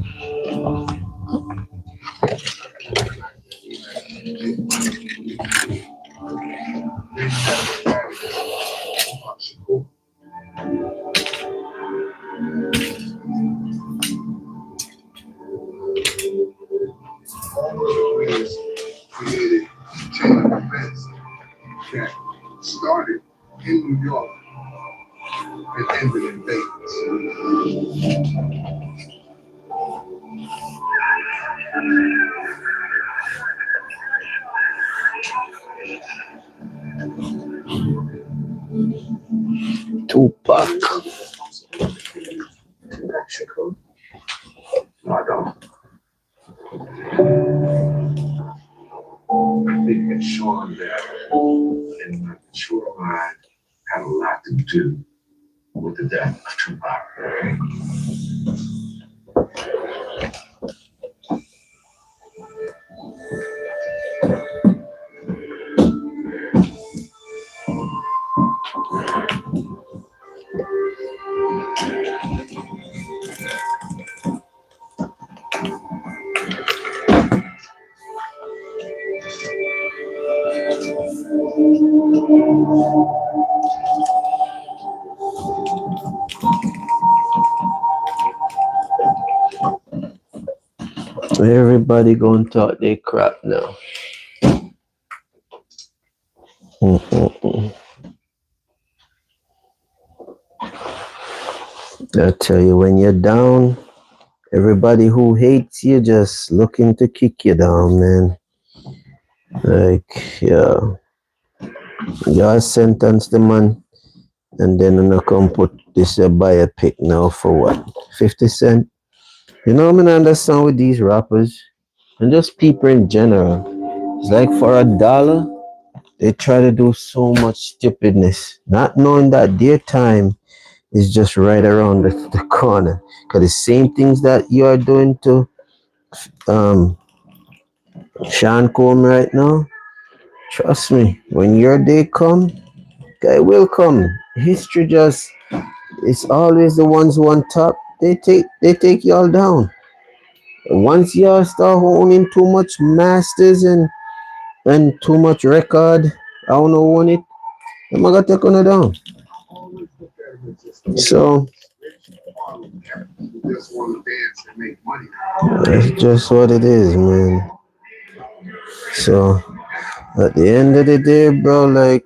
All those ways created a chain of events that started in New York and ended in Vegas. Fuck. Mexico? No, I don't. I think that Sean there and my mature mind had a lot to do with the death of Tupac. Everybody gonna talk their crap now. Mm-mm-mm. I tell you, when you're down, everybody who hates you just looking to kick you down, man. Like, yeah, you sentence the man, and then you come put this biopic now for what? 50 Cent? You know, I mean, I understand with these rappers and just people in general. It's like for $1, they try to do so much stupidness, not knowing that their time is just right around the corner. Because the same things that you are doing to um, Sean Combe right now, trust me, when your day come, guy will come. History just, it's always the ones who on top. They take y'all down. Once y'all start owning too much masters and too much record, I don't know own it, I'm gonna take on it down. So Just want to dance and make money. that's just what it is, man. So at the end of the day, bro, like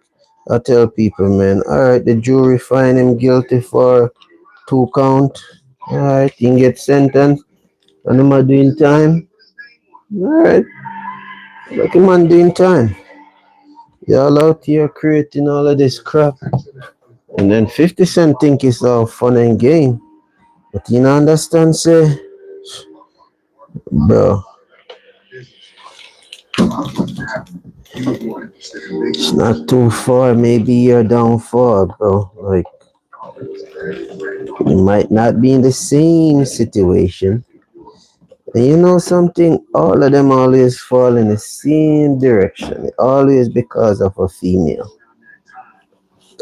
I tell people, man, alright, the jury find him guilty for 2 count. Alright, he can get sentenced and him are doing time. Alright, like him man doing time. Y'all out here creating all of this crap. And then 50 Cent think it's all fun and game. But you know understand, say, bro, it's not too far. Maybe you're down far, bro. Like, you might not be in the same situation. And you know something? All of them always fall in the same direction. Always because of a female.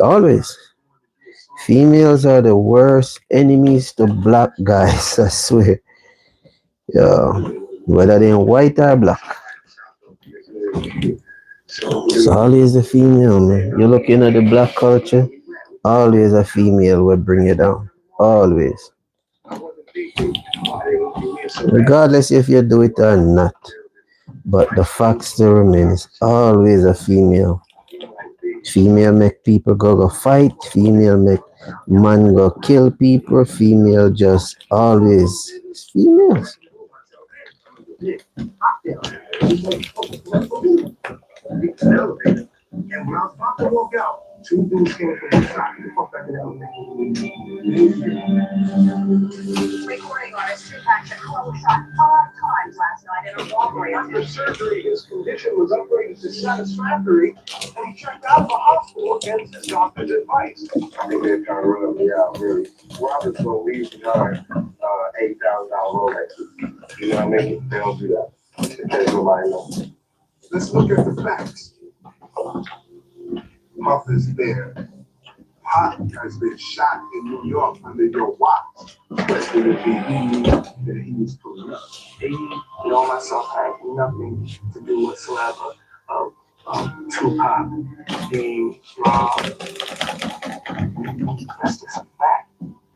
Always. Females are the worst enemies to black guys, I swear. Yeah. Whether they're white or black. It's always a female, man. You're looking at the black culture, always a female will bring you down. Always. Regardless if you do it or not. But the fact still remains, always a female. Female make people go fight. Female make man go kill people. Female just always it's females. And when I was about to walk out, two dudes came from the side. The fuck back in the elevator. Recording artist Tupac Shakur was shot 5 times last night in a robbery. After surgery, his condition was upgraded to satisfactory, and he checked out of the hospital against his doctor's advice. I think they're trying to run up the out, really. Robert's gonna leave behind $8,000 Rolexes. You know what I mean? They don't do that. They nobody knows. Let's look at the facts. Puff is there. Pop has been shot in New York under your watch. Especially the PD that he was pulling up. You know, myself had nothing to do whatsoever of Tupac being robbed. That's just a fact.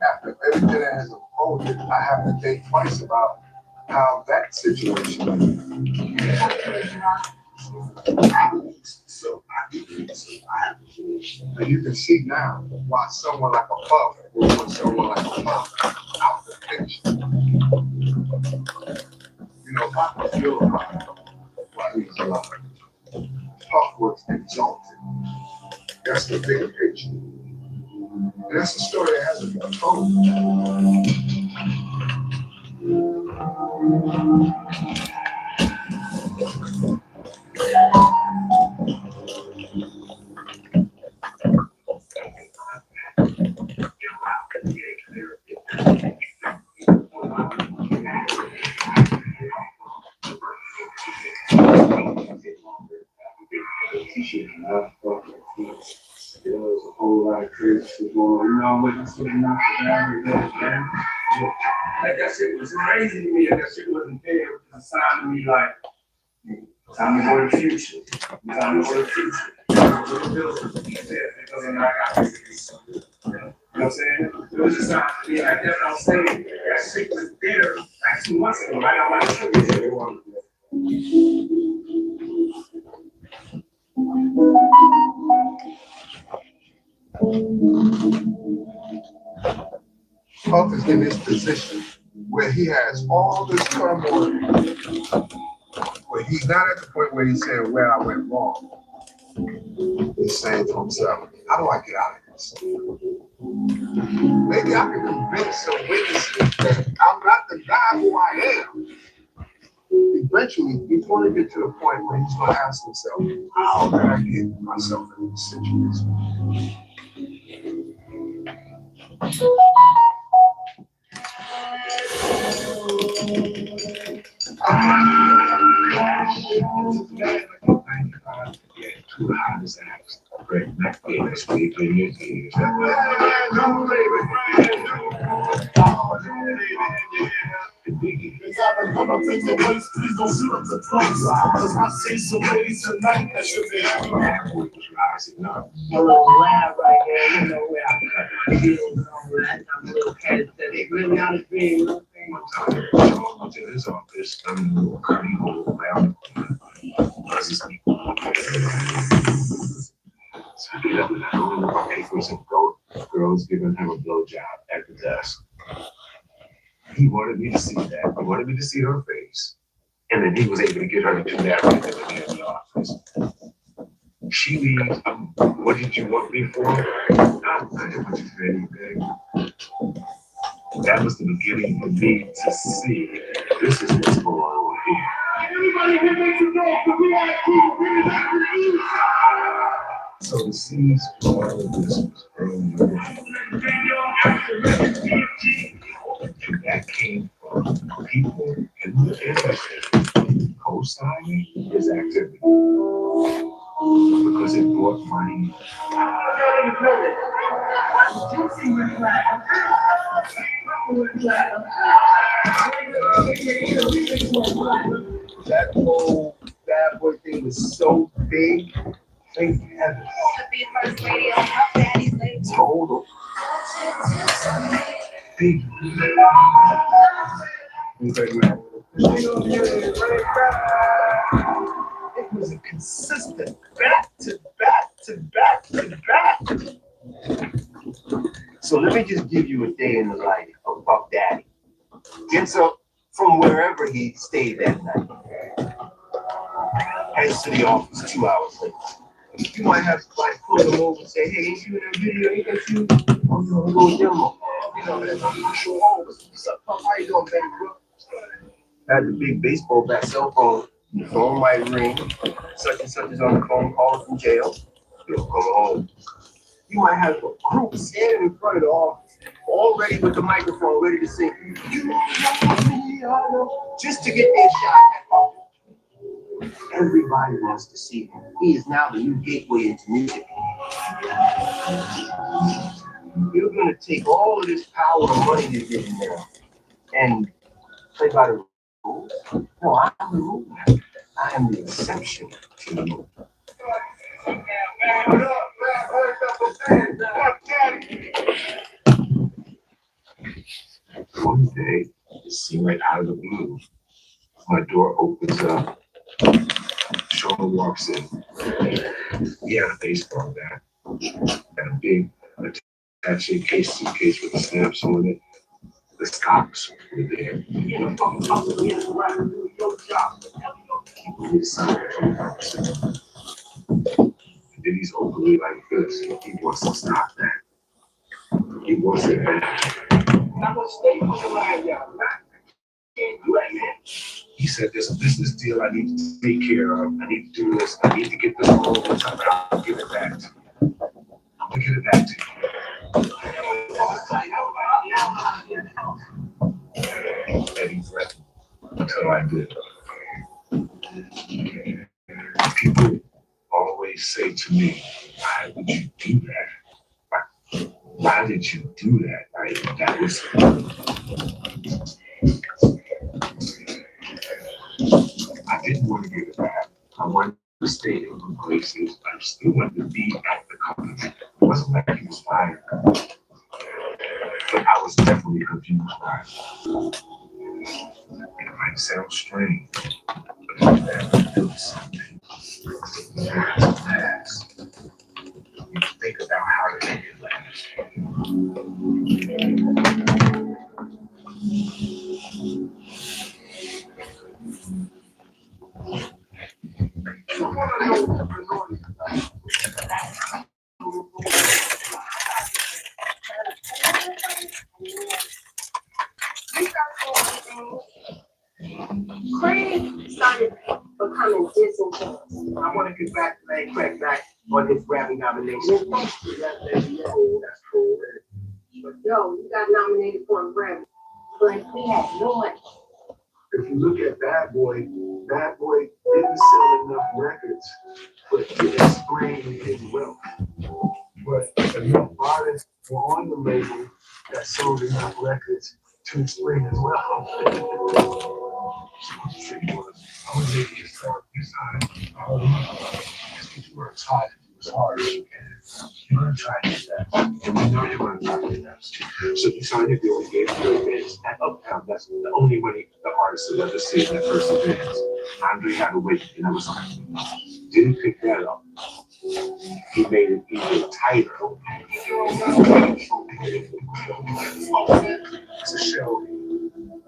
After everything that has unfolded, I have to think twice about how that situation so and you can see now why someone like a Puff would want someone like a Puff out the picture. You know, Puff was vilified while he was alive. Puff was exalted. That's the bigger picture. And that's a story that hasn't been told. There was a whole lot of crazy shit going on. You know, I'm looking to the knock down man. Like that shit was crazy to me. That shit wasn't there. It was a sign to me like, time to go to the future. Time to go to the future. Because then I got this. You know what I'm saying? It was just not to me like that. I'm saying that shit was there like 2 months ago. I got my triggers everyone. Puff is in this position where he has all this turmoil, where he's not at the point where he's saying, well, I went wrong. He's saying to himself, how do I get out of this? Maybe I can convince some witnesses that I'm not the guy who I am. Eventually, he's going to get to the point where he's going to ask himself, how did I get myself in this situation? Too hot as ass. Great neck is sleeping in his I'm gonna take the place, please don't shoot up the place. Cause I say some ladies tonight that should be rising up. A little loud right here, you know where I cut my heels and all that. I'm a little pathetic, really out of being nothing. I went to his office, I'm in a little curly hole around. So I get up and I go in the bucket for some girls giving him a blowjob at the desk. He wanted me to see that. He wanted me to see her face. And then he was able to get her to do that right there in the office. She leaves. What did you want me for? I didn't want you for anything. That was the beginning for me to see this is what's going on here. Everybody here makes a noise, but we had to. So the seeds for all of this was early on. And that came from people in the industry co-signing his activity because it brought money. That whole bad boy thing was so big. Thank heaven. Total. Big. It was a consistent back to back to back to back. So let me just give you a day in the life of Buck Daddy. Gets up from wherever he stayed that night. Heads to the office 2 hours later. You might have somebody pull him over and say, hey, ain't you in that video? Ain't that you? Oh, you want to go demo? You know, that's what's up, Pop? How you doing, baby, bro? Had the big baseball bat cell phone. The phone might ring. Such and such is on the phone calling from jail. He'll come home. You might have a group standing in front of the office, all ready with the microphone, ready to sing. You know me, I know. Just to get their shot at home. Everybody wants to see him. He is now the new gateway into music. You're going to take all of this power and money you're getting now and play by the rules? No, I'm the rule. I am the exception to the rule. One day, it seemed like out of the blue, my door opens up. Sean walks in. He had a baseball bat and a big attaché suitcase with the stamps on it. The stocks were there. You know, and then he's openly like this. He wants to stop that. He wants it back. I was staying on the line, y'all. Can't do that, man. He said, there's a business deal I need to take care of. I need to do this. I need to get this all over time. I'll give it back to you. I'll give it back to you. And he threatened until I did. People always say to me, why would you do that? Why did you do that? That was. I didn't want to give it back. I wanted to stay in good places. I still wanted to be at the company. It wasn't like he was fired. But I was definitely confused by it. It might sound strange, but it was something. Last. You think about how to make it last. Craig started becoming disenchanted. I want to get back to that crack back on this Grammy nomination. That's cool. But yo, you got nominated for a Grammy, but we had no money. If you look at Bad Boy didn't sell enough records, but to explain his wealth. But enough artists were on the label that sold enough records to explain his wealth. So the thing was, I was able to start this side. Because you work hard, it was hard as you can. You're going to try to do that. And we know you're going to try to do that. So you signed your deal and gave your advance at Uptown. That's the only money the artist will ever see in that first advance. Andre had to wait, and I was like, didn't pick that up. He made it even tighter. It's a show.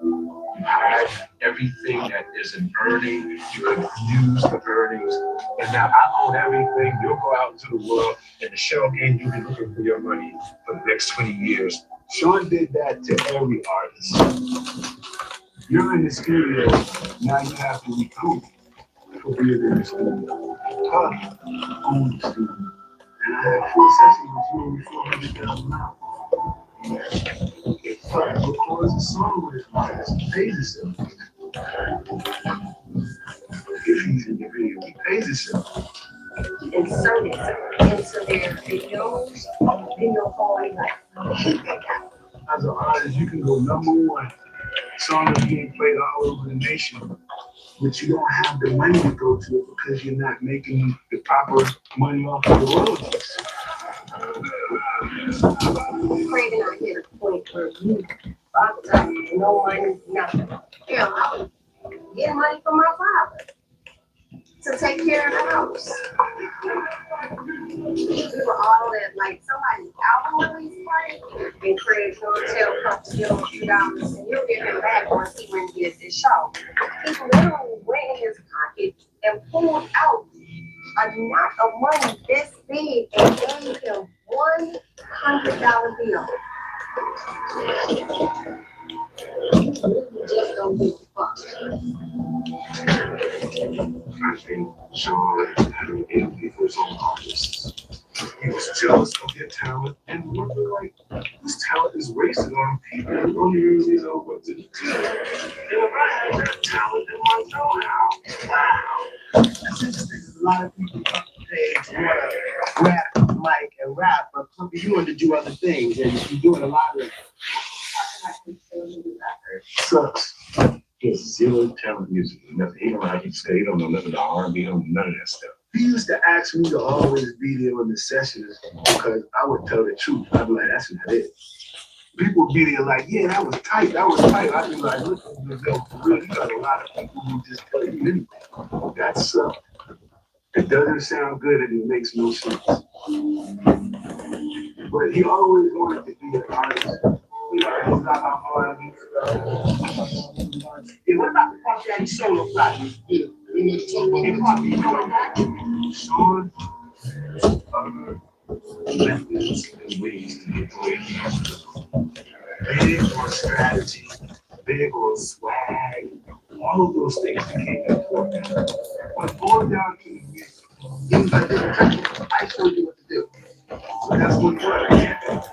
You had everything that is an earning. You could use the earnings. And now I own everything. You'll go out into the world. In the shell game, you'll be looking for your money for the next 20 years. Sean did that to every artist. You're in the studio. Now you have to recruit for being in the studio. Own the studio. And I had 4 sessions with you before $100,000. But records a song with his artist, he pays himself. If he's in the video, he pays himself. Insert it into their videos, video calling like, As an artist, you can go #1. Songs are being played all over the nation, but you don't have the money to go to it because you're not making the proper money off of the royalties. Craig and I hit a point where you, father, no money, nothing. Hell, I was getting money from my father to take care of the house. We were all at like somebody's album release party, and Craig gonna tell Puff to give him a few dollars, and he'll give him back once he went and did this show. He literally went in his pocket and pulled out a knot of money this big and gave him $100 bill. Just don't give a fuck. I think Sean had an envy for his own artists. He was jealous of their talent and wonder like, this talent is wasted on people who don't really know what to do. And if I had that talent in my know-how, wow. That's interesting. There's a lot of people on the page who want to rap, mic, and rap, but you want to do other things, and you're doing a lot of it. Sucks. He has zero talent music. Nothing. He don't know how to say. He don't know nothing about R&B. He don't know none of that stuff. He used to ask me to always be there on the sessions because I would tell the truth. I'd be like, that's not it. People would be there like, yeah, that was tight. That was tight. I'd be like, look, for real, you got a lot of people who just play anything. That sucked. It doesn't sound good and it makes no sense. But he always wanted to be an artist. You know, he's not how hard he Hey, what about the Puff Daddy solo project? Yeah, we need to talk about Puff, you doing that? Sean, methods and ways to get where you want to go. Big on strategy, big on swag, all of those things became important. But going down to the music, things I didn't touch it, I showed you what to do. So that's what it was.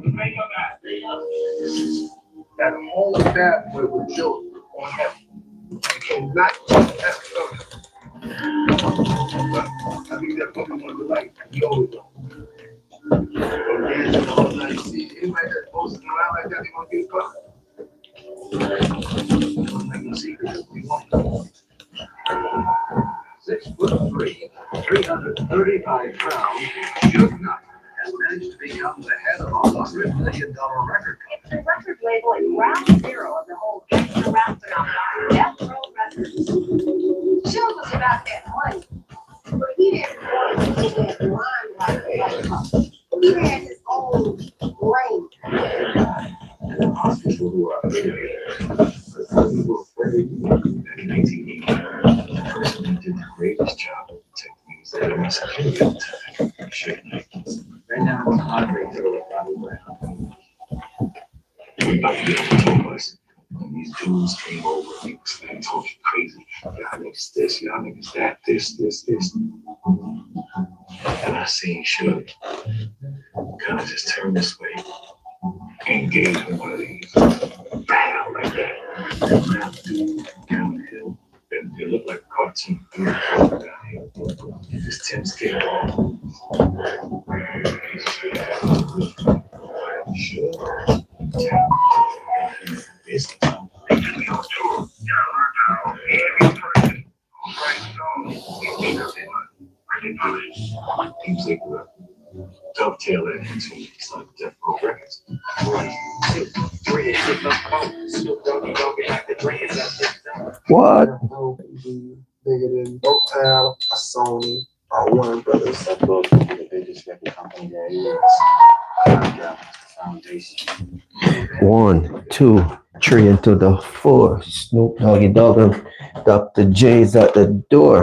Make up that whole bad boy with Joe on him. You cannot touch that stuff. But I think that's probably one of the like yo. See anybody that's posting around like that, they gonna get caught. I'm not gonna see because we want 6'3", 335 pounds, Suge Knight has managed to become the head of a $100 million record company. It's the record label and ground zero of the whole gangster rap phenomenon, Death Row Records. Suge was about that money, but he didn't want to get that line like he had his own brain. And the hospital who are millionaires, because we were afraid in 1980, the person who did the greatest job of protecting his enemy security at the time, Suge Knight. Right now, it's Andre Taylor, Bobby Brown. Everybody told us when these dudes came over, he was like talking crazy. Y'all niggas this, y'all niggas that, this. And I seen Suge kind of just turn this way and gave him one of these. Bam, like that. And rap dude down the hill. And it looked like a cartoon. This Tim Skate off. Sure. This music dovetail it into some Death Row Records. 1, 2, 3, and get the phone. Snoop Doggy Dogg like the drink is up there. What? Bigger than Motown, a Sony, or Warner Brothers. That both would be the biggest record company there is. Foundation. 1, 2, 3 into the 4. Snoop Doggy Dogg and Dr. J's at the door.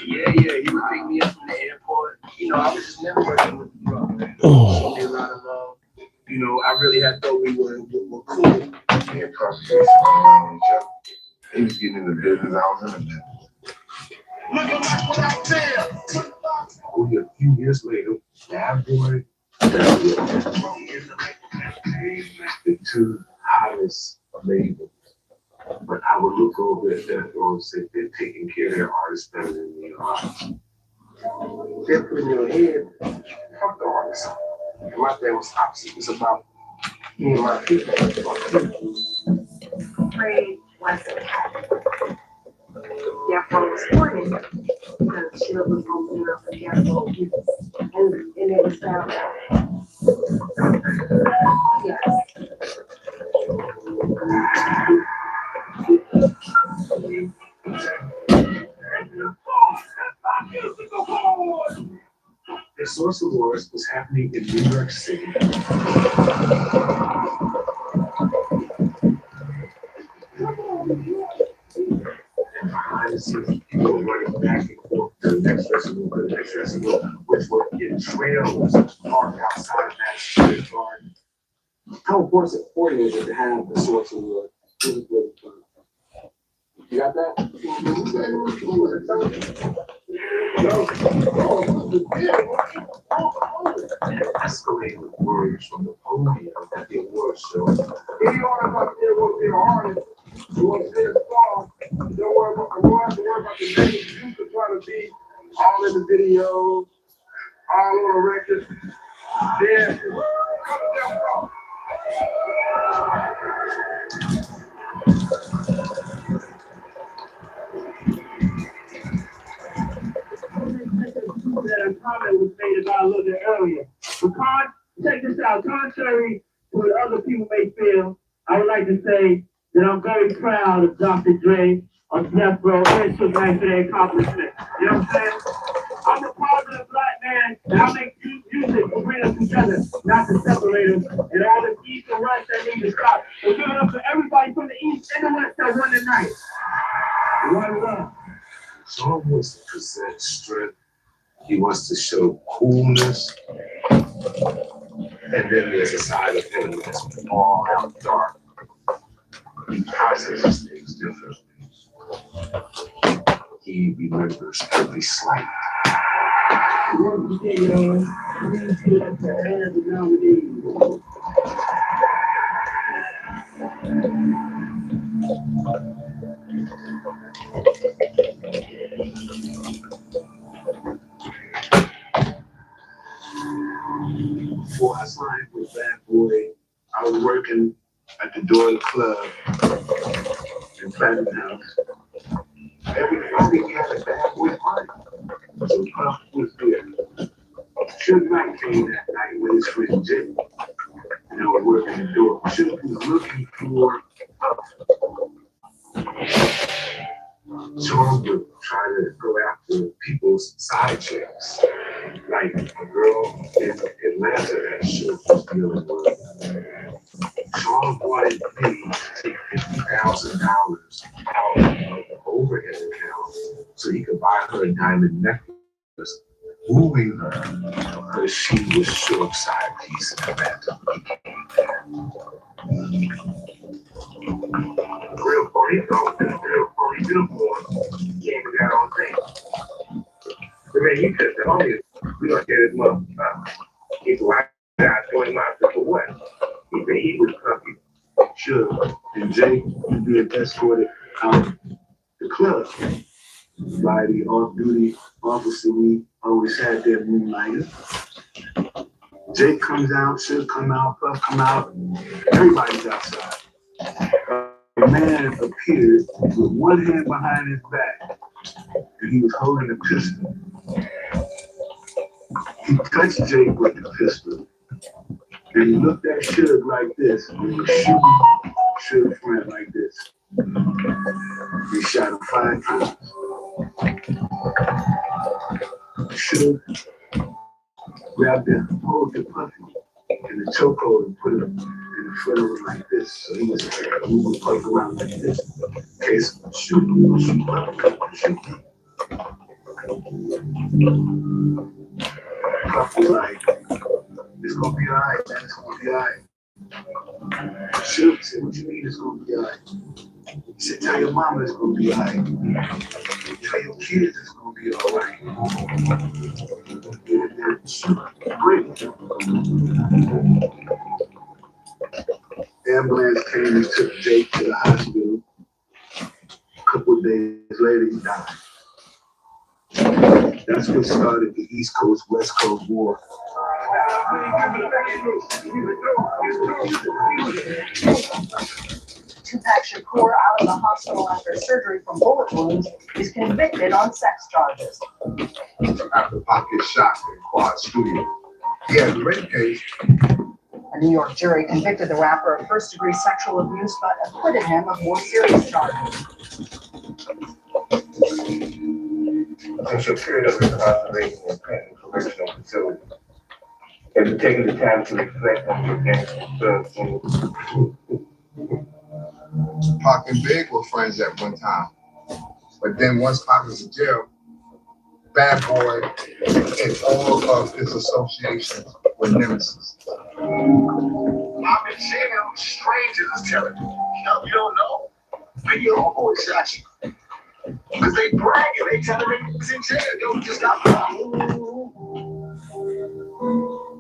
Yeah, he would pick me up from the airport. You know, I was just networking with the brother, man. Showed me a lot of love. You know, I really had thought we were cool. Yeah, he was getting in the business, I was in the business. Looking like what I said. Only a few years later, Bad Boy, the two hottest labels. But I would look over at Death Row and say they're taking care of their artists better than we are. They're putting your head, fuck the artist. And my thing was opposite. It's about me and my people. Trade was a cat. Death Row was forming because Suge was opening up the Death Row business. And it was found out. Yes. The Source Awards was happening in New York City. And behind the scenes, people were running back and forth to the next festival, which would get trails parked outside of that street garden. How important is it for you to have the Source Award? You got that? And it escalated with words from the podium at the award show. If you want to come here with your artist, you want to say a song, don't worry about, I don't have to worry about the name. You can try to be all in the videos, all on the record. Yeah. That comment was made about a little bit earlier. Check this out. Contrary to what other people may feel, I would like to say that I'm very proud of Dr. Dre, of Death Row, and Suge Knight for their accomplishment. You know what I'm saying? I'm a positive black man, and I make music to bring us together, not to separate us. And all the East and West that need to stop. So give it up for everybody from the East and the West that won tonight. One love. Sean wants to present strength. He wants to show coolness. And then there's a side of him that's all out dark. He processes things differently. He remembers every slight. Before I signed with Bad Boy, I was working at the door of the club in Platinum House. Every Friday we had a Bad Boy party. So Puff was there. Suge Knight came that night with his friend Jay. And I was working the door. Suge was looking for Puff. Sean would try to go after people's side chicks. Like a girl in Atlanta that Suge was dealing with. Sean wanted me to take $50,000 out of the overhead account so he could buy her a diamond necklace, wooing her because she was Suge's side piece in Atlanta. Real Boricua, real Boricua, came with that on thing. The man, you just the homie, we don't get his mother. People out doing my for what? He said he was coming. Sure. And Jay, he being escorted out the club by the off-duty officer we always had there moonlighting. Jay comes out, Suge come out, Puff come out, everybody's outside. A man appeared with one hand behind his back, and he was holding a pistol. He touched Jay with the pistol, and he looked at Suge like this, and he was shooting Suge's friend like this. He shot him 5 times. Suge grabbed him, hold the Puffy in the chokehold and put him in the front of him like this. So he was moving Puffy around like this. In case shoot, Puffy was like, it's gonna be alright, man, it's gonna be alright. Suge said, what you mean it's gonna be alright? He said, tell your mama it's gonna be alright. Tell your kids it's gonna be alright. Ambulance came and took Jake to the hospital. A couple of days later, he died. That's what started the East Coast, West Coast war. Tupac Shakur, out of the hospital after surgery from bullet wounds, is convicted on sex charges. After Pocket shot in Quad Studio. He had a rape case. A New York jury convicted the rapper of first-degree sexual abuse, but acquitted him of more serious charges. Since your period of incarceration in Clinton Correctional Facility, have you taken the time to reflect on your gangster? Pac and Big were friends at one time. But then once Pac was in jail, Bad Boy and all of his associations were nemesis. I've been seeing them strangers is telling me. You don't know. Maybe your homeboy shot you. Because they bragging, they telling me he's in jail. Yo, just got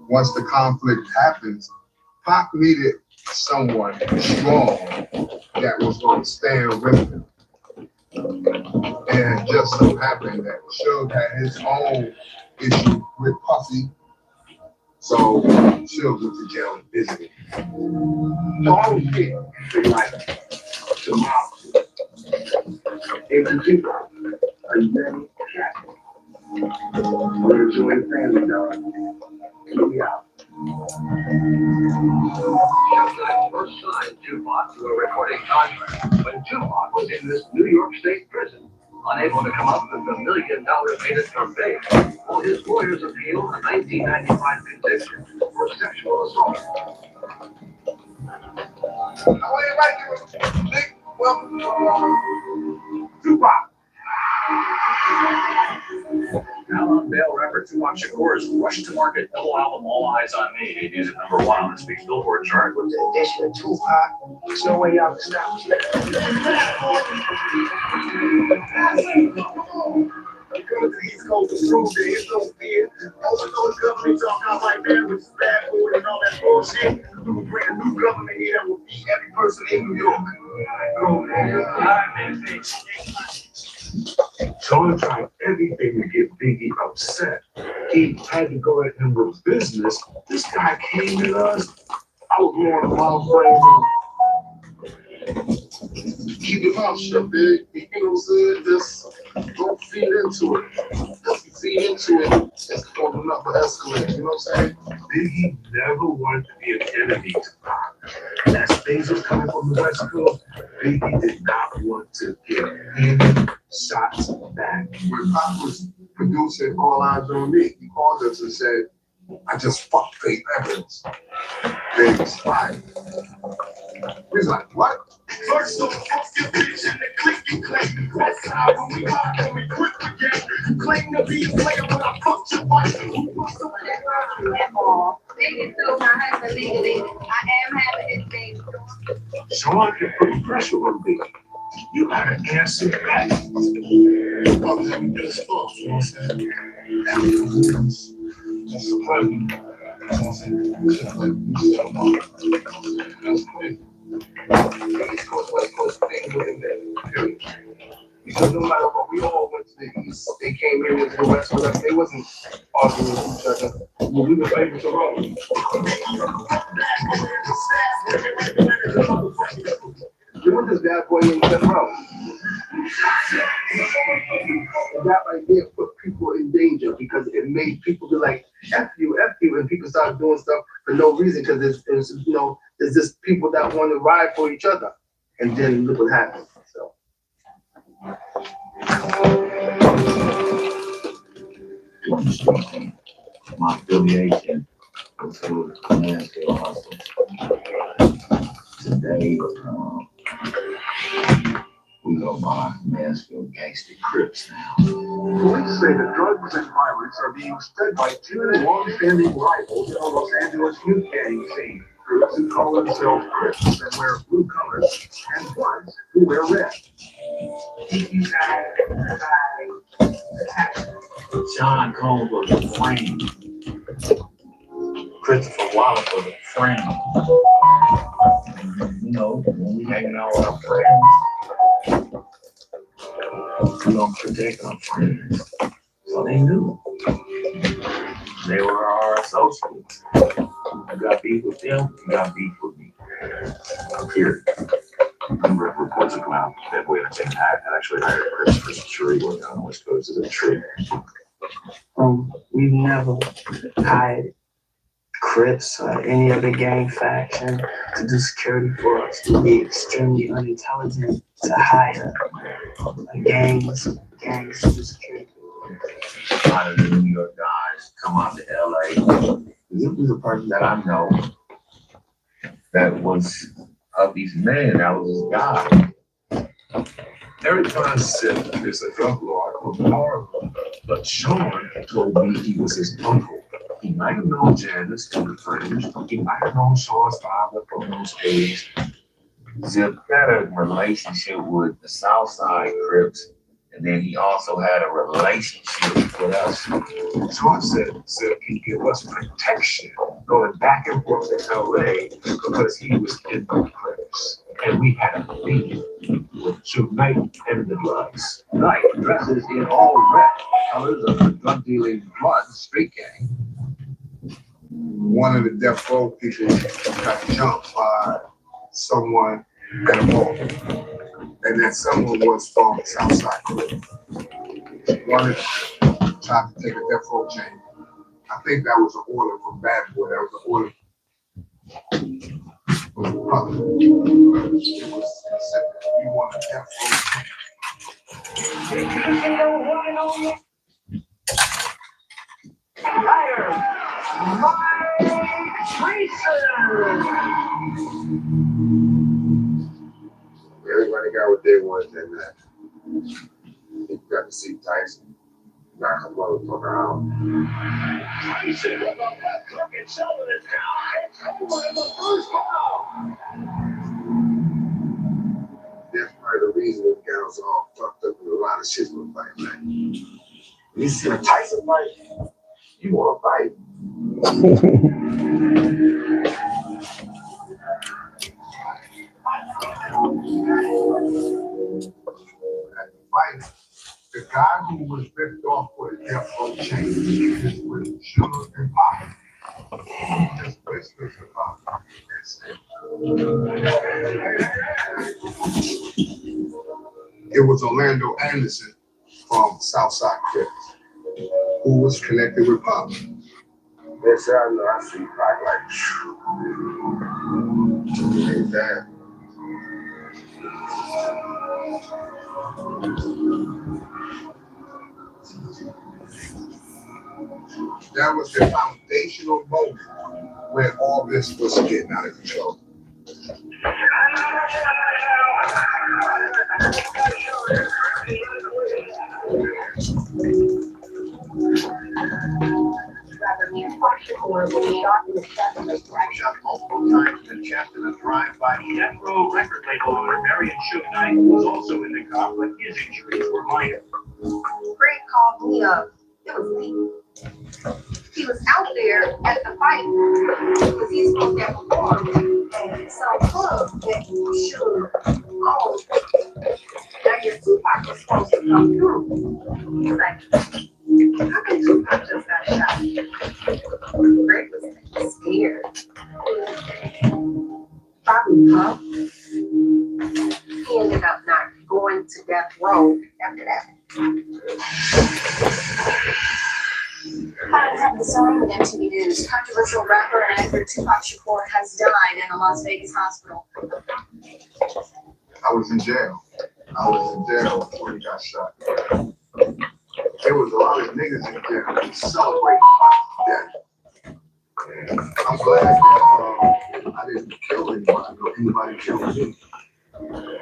Once the conflict happens, Pac needed someone strong that was going to stand with him. And it just so happened that Suge had his own issue with Puffy. So Suge went to jail and visited. So I was here, like, tomorrow. If you keep are you ready? We're doing family, dog. We out. Showtime first signed Tupac to a recording contract when Tupac was in this New York State prison, unable to come up with $1 million payment from bail. Well, his lawyers appealed a 1995 conviction for sexual assault. Now, everybody give a big welcome to Tupac. Now on bail, rapper Tupac Shakur has rushed to market double album All Eyes on Me. It is at #1 on this week's Billboard chart. With the addition of Tupac, there's no way y'all can stop us. Coming to the East Coast to prove there is no fear. Over those government talking out like that, which is bad food and all that bullshit. We will bring a new government here that will beat every person in New York. Sean tried everything to get Biggie upset. He had to go at him with business. This guy came at us. I was more in a mind frame. Keep your mouth shut, big. You know what I'm saying? Just don't feed into it. If you feed into it, it's going to escalate. You know what I'm saying? Biggie never wanted to be an enemy to Pac. As things were coming from the West Coast, Biggie did not want to get any shots back. When Pac was producing All Eyes on Me, he called us and said, I just fucked Faith Evans. Biggie's fired. He's like, what? First off, fuck your bitch and the click you claim. That's how when we rock and we quit again. Claim to be a player, but I fucked your wife. They can sue my husband legally. I am having his baby. Sean can put pressure on Biggie. You gotta answer back. I'm having this thought, you know what I'm saying? That's a pleasure. You know what I'm saying? That's crazy. East Coast, West Coast thing within that period. Because no matter what, we all went to the East. They came here to the West with us. They wasn't arguing with each other. Well, we were able to roll. We were this bad boy in the row. That right there put people in danger because it made people be like, F you, and people started doing stuff for no reason because there's just people that want to ride for each other. And then look what happened. So. My affiliation was with Mansfield Hustle. Today, we go by Mansfield Gangster Crips now. Police say that drugs and violence are being spread by two long-standing rivals in the Los Angeles youth gang scene. Groups who call themselves Crips and wear blue colors, and Bloods who wear red. John Combs was a friend. Christopher Wallace was a friend. You know, when we hanging out with our friends, we don't protect our friends. So they knew. They were our associates. You got beef with them, you got beef with me. Period. Remember, reports have come out that way that they had actually hired Crips for security work on the West Coast. Is it true? We've never hired Crips or any other gang faction to do security for us. It would be extremely unintelligent to hire gangs to do security. A lot of the New York guys come out to LA. This was a person that I know that was of these men, that was his guy. Every time said there's a drug lord or horrible, but Sean told me he was his uncle. He might have known Janice and the friends. He might have known Sean's father from those days. Zip had a relationship with the Southside Crips, and then he also had a relationship with us. Sean said Zip can give us protection going back and forth to LA because he was in the Crips. And we had a meeting with Tonight and the Bloods. Knight dresses in all red, colors of the drug dealing Blood street gang. One of the death row people got jumped by someone at a mall. And that someone was from Southside Crip. One of them tried to take a death row chain. I think that was an order from Bad Boy. That was an order was public. It was specific. We wanted death everybody got what they wanted that night. You got to see Tyson. Knock a motherfucker out. Tyson, what about that crooked shoulder that's now? The first ball. That's part of the reason the gals all fucked up with a lot of shit with fight night. You see a Tyson fight, you want to fight. At the fight, the guy who was ripped off for the death row chain is with Sugar and Pop. Just whispers about it. That's it. It was Orlando Anderson from Southside Crips, who was connected with Pop. Yes, I know. I see Pop like, ain't that? That was the foundational moment where all this was getting out of control. Shot multiple times in the chest in a drive-by. Death Row record label owner Marion Suge Knight was also in the car, but his injuries were minor. Greg called me up. It was late. He was out there at the fight because he's supposed to have performed at some club that should go. Now your Tupac was supposed to come through. He's like, how can Tupac just got shot? Greg was scared. Probably tough. He ended up not going to death row after that. Hi, I'm Zone with MTV News. Controversial rapper and actor Tupac Shakur has died in a Las Vegas hospital. I was in jail. Before he got shot. There was a lot of niggas in jail celebrating death. I'm glad that I didn't kill anybody or anybody killed me.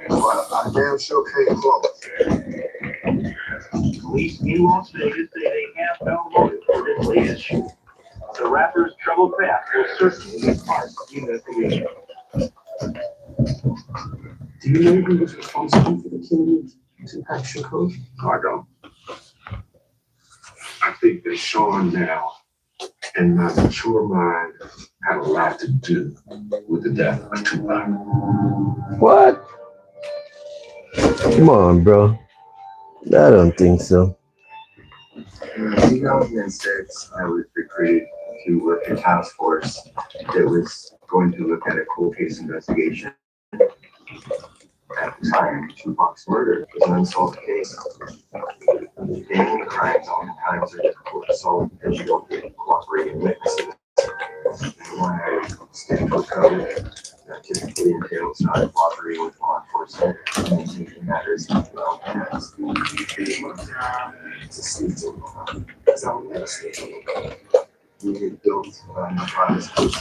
But I damn sure came close. Police in Las Vegas say they have no motive for this latest shooting. The rapper's troubled past will certainly be part of the investigation. Do you know who was responsible for the killing of Tupac Shakur? No, I don't. I think that Sean now and my mature mind had a lot to do with the death of Tupac. What? Come on, bro. I don't think so. In 2006, I was recruited to work a task force that was going to look at a cold case investigation. At the time, Tupac's murder was an unsolved case. Daily crimes oftentimes are difficult to solve because you don't get cooperating witnesses. When I stand for code, that typically entails not cooperating with law enforcement and making matters into our own hands. It's a season. It's our medicine. We get built on the promise of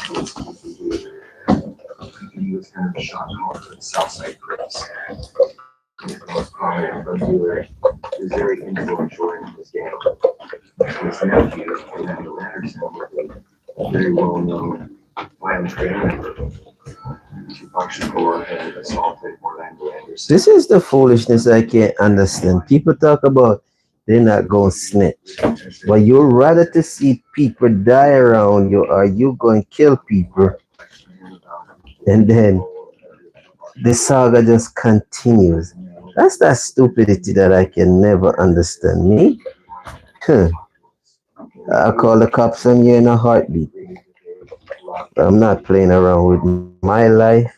he was kind of a shot caller for the Southside Crips. He's the most prominent drug dealer. He was very influential in this game. His nephew, Orlando Anderson, was a very well-known violent gang member. Tupac Shakur had assaulted Orlando Anderson. This is the foolishness I can't understand. People talk about they're not going to snitch. But you'd rather to see people die around you or you going to kill people. And then the saga just continues. That's that stupidity that I can never understand. Me? Huh. I'll call the cops on you in a heartbeat. I'm not playing around with my life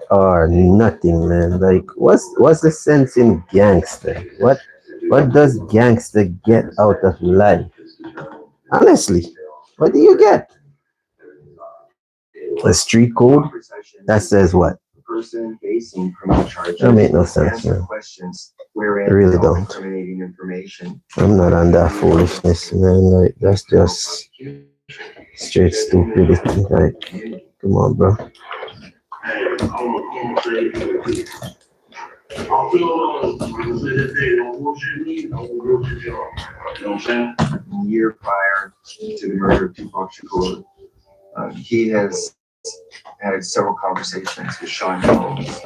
or nothing, man. Like, what's the sense in gangster? What does gangster get out of life? Honestly, what do you get? A street code that says what? Person facing criminal charges. That make no sense, man. Questions wherein I really don't. incriminating information. I'm not on that foolishness, man. Like that's just straight stupidity. Like, come on, bro. A year prior to the murder of Tupac Shakur, he has had several conversations with Sean Combs.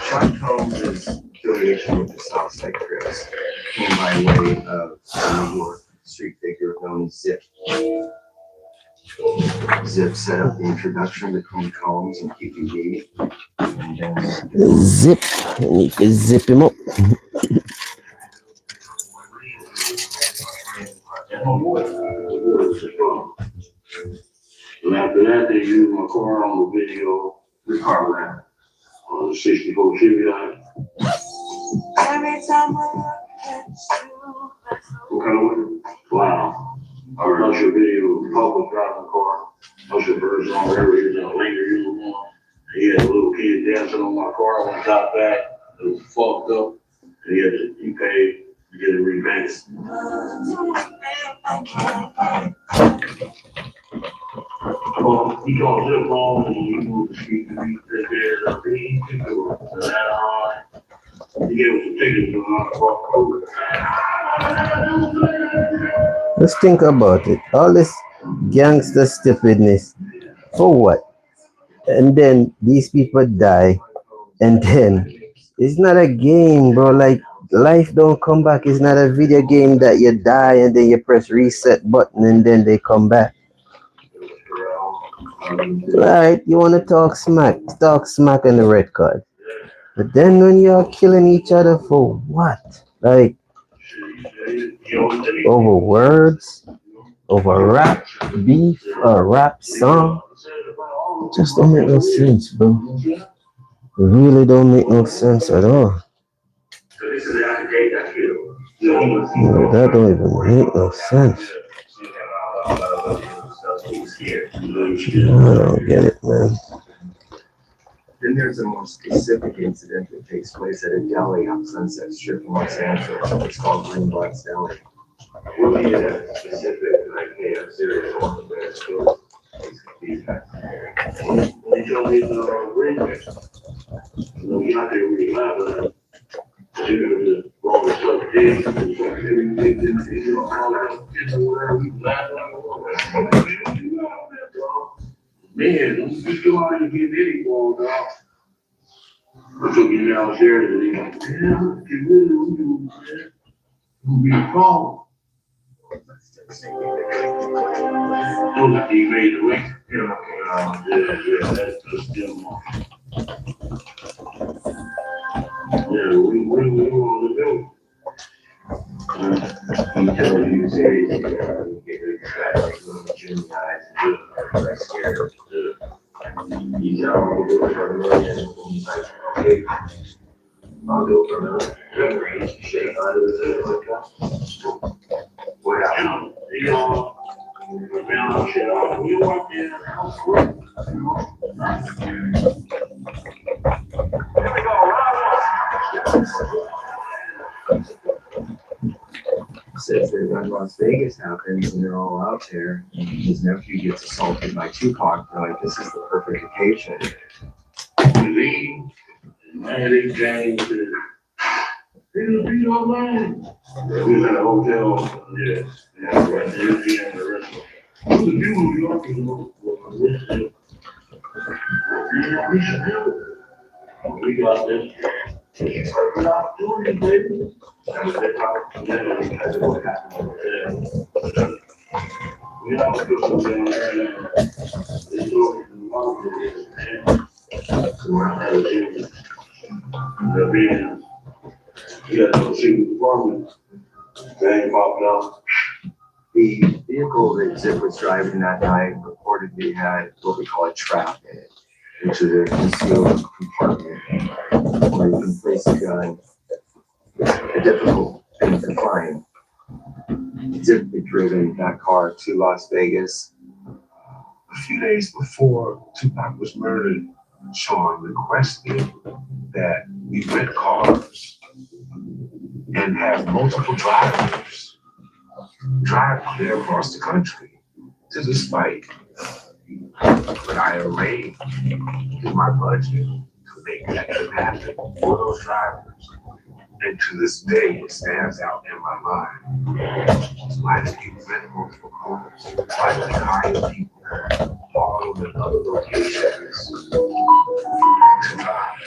Sean Combs' affiliation with the Southside Crips came by way of a New York street figure known as Zip. Zip set up the introduction between Combs and QPD, and then Zip. I need to zip him up. And after that, they used my car on the video, the car ran on the 64 Chevy line. Every time I look at you. What kind of one? Wow. I watched your video of public driving the car. I was your version on wherever he was in a later uniform. He had a little kid dancing on my car when I got back. It was fucked up. And he paid to get it repainted. Well, he called it wrong and he moved the street to be there. He took that on. He gave us a ticket to walk over. Let's think about it. All this gangster stupidness. For what? And then these people die. And then it's not a game, bro. Like life don't come back. It's not a video game that you die and then you press reset button and then they come back. Right, you want to talk smack on the red card. But then when you're killing each other for what? Like, over words, over rap, beef, or rap song? It just don't make no sense, bro. It really don't make no sense at all. No, that don't even make no sense. I don't get it, man. Then there's a more specific incident that takes place at a deli on Sunset Strip in Los Angeles. It's called Greenblatt's Deli. We'll be in that specific, like, hey, I'm serious on the best story. They told me to bring it. We not there really loud, but they're going to roll the stuff in. Man, don't just go out and get any ball, dog. I took him downstairs and he went, man, you really do, man. You'll be a problem. Don't have to evade the link. Yeah, that's still. Yeah, we want to do. I'm telling you, seriously, get rid of that, like little Jimmy eyes and do it. Scared. He's out on the door for a million. He's like, okay, I'll go for another. Shake out of the what happened? You know, shit on. We walk in. Here we go, Says that when Las Vegas happens and they're all out there, and his nephew gets assaulted by Tupac, they're like, this is the perfect occasion. Leave. Man, they changed it. They just beat up, man. We was in a hotel. Yeah. Yeah, right. They was in the restaurant. What the people in New York we got this. We're not doing it, baby. That was their house. And then we had to what happened over there. We don't put something on there now. It's over to the mom. So we're not having it. They're being, you got to see the department. Bang popped out. The vehicle that Zip was driving that night reportedly had what we call a trap in it, which is a concealed compartment where you can place a gun a difficult thing to find. Typically driven that car to Las Vegas. A few days before Tupac was murdered, Sean requested that we rent cars and have multiple drivers drive clear across the country to this fight. But I arranged in my budget to make that happen for those drivers. And to this day, it stands out in my mind. Why did you rent multiple cars? Why did you hire people all in other locations to drive?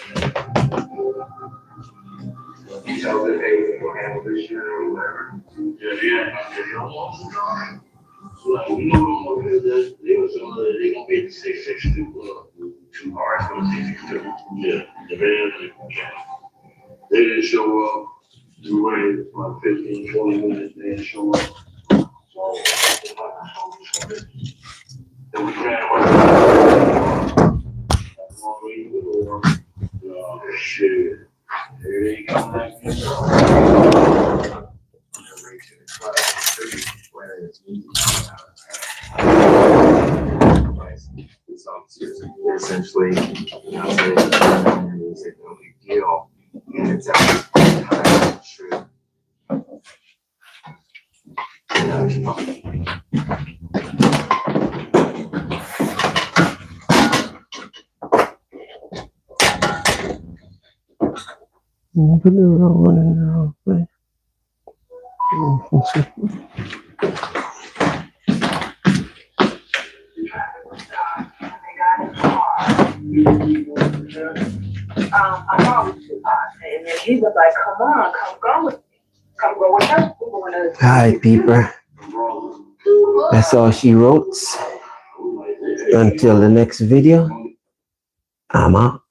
You tell them, hey, we'll handle this shit or whatever. Yeah. Like, we know that they gonna be at the 662 2 hours for the 662. Yeah, the van, they didn't show up. We waited about 15, 20 minutes, they didn't show up. So, then we ran away. Shit. Here they come back. Essentially, it's no big deal, and it's at this point in time true. Put the wrong one in the wrong place. I called Tupac, and then he was like, "Come on, come go with me, come go with us. We're going to." Hi, people. That's all she wrote. Until the next video, I'm out.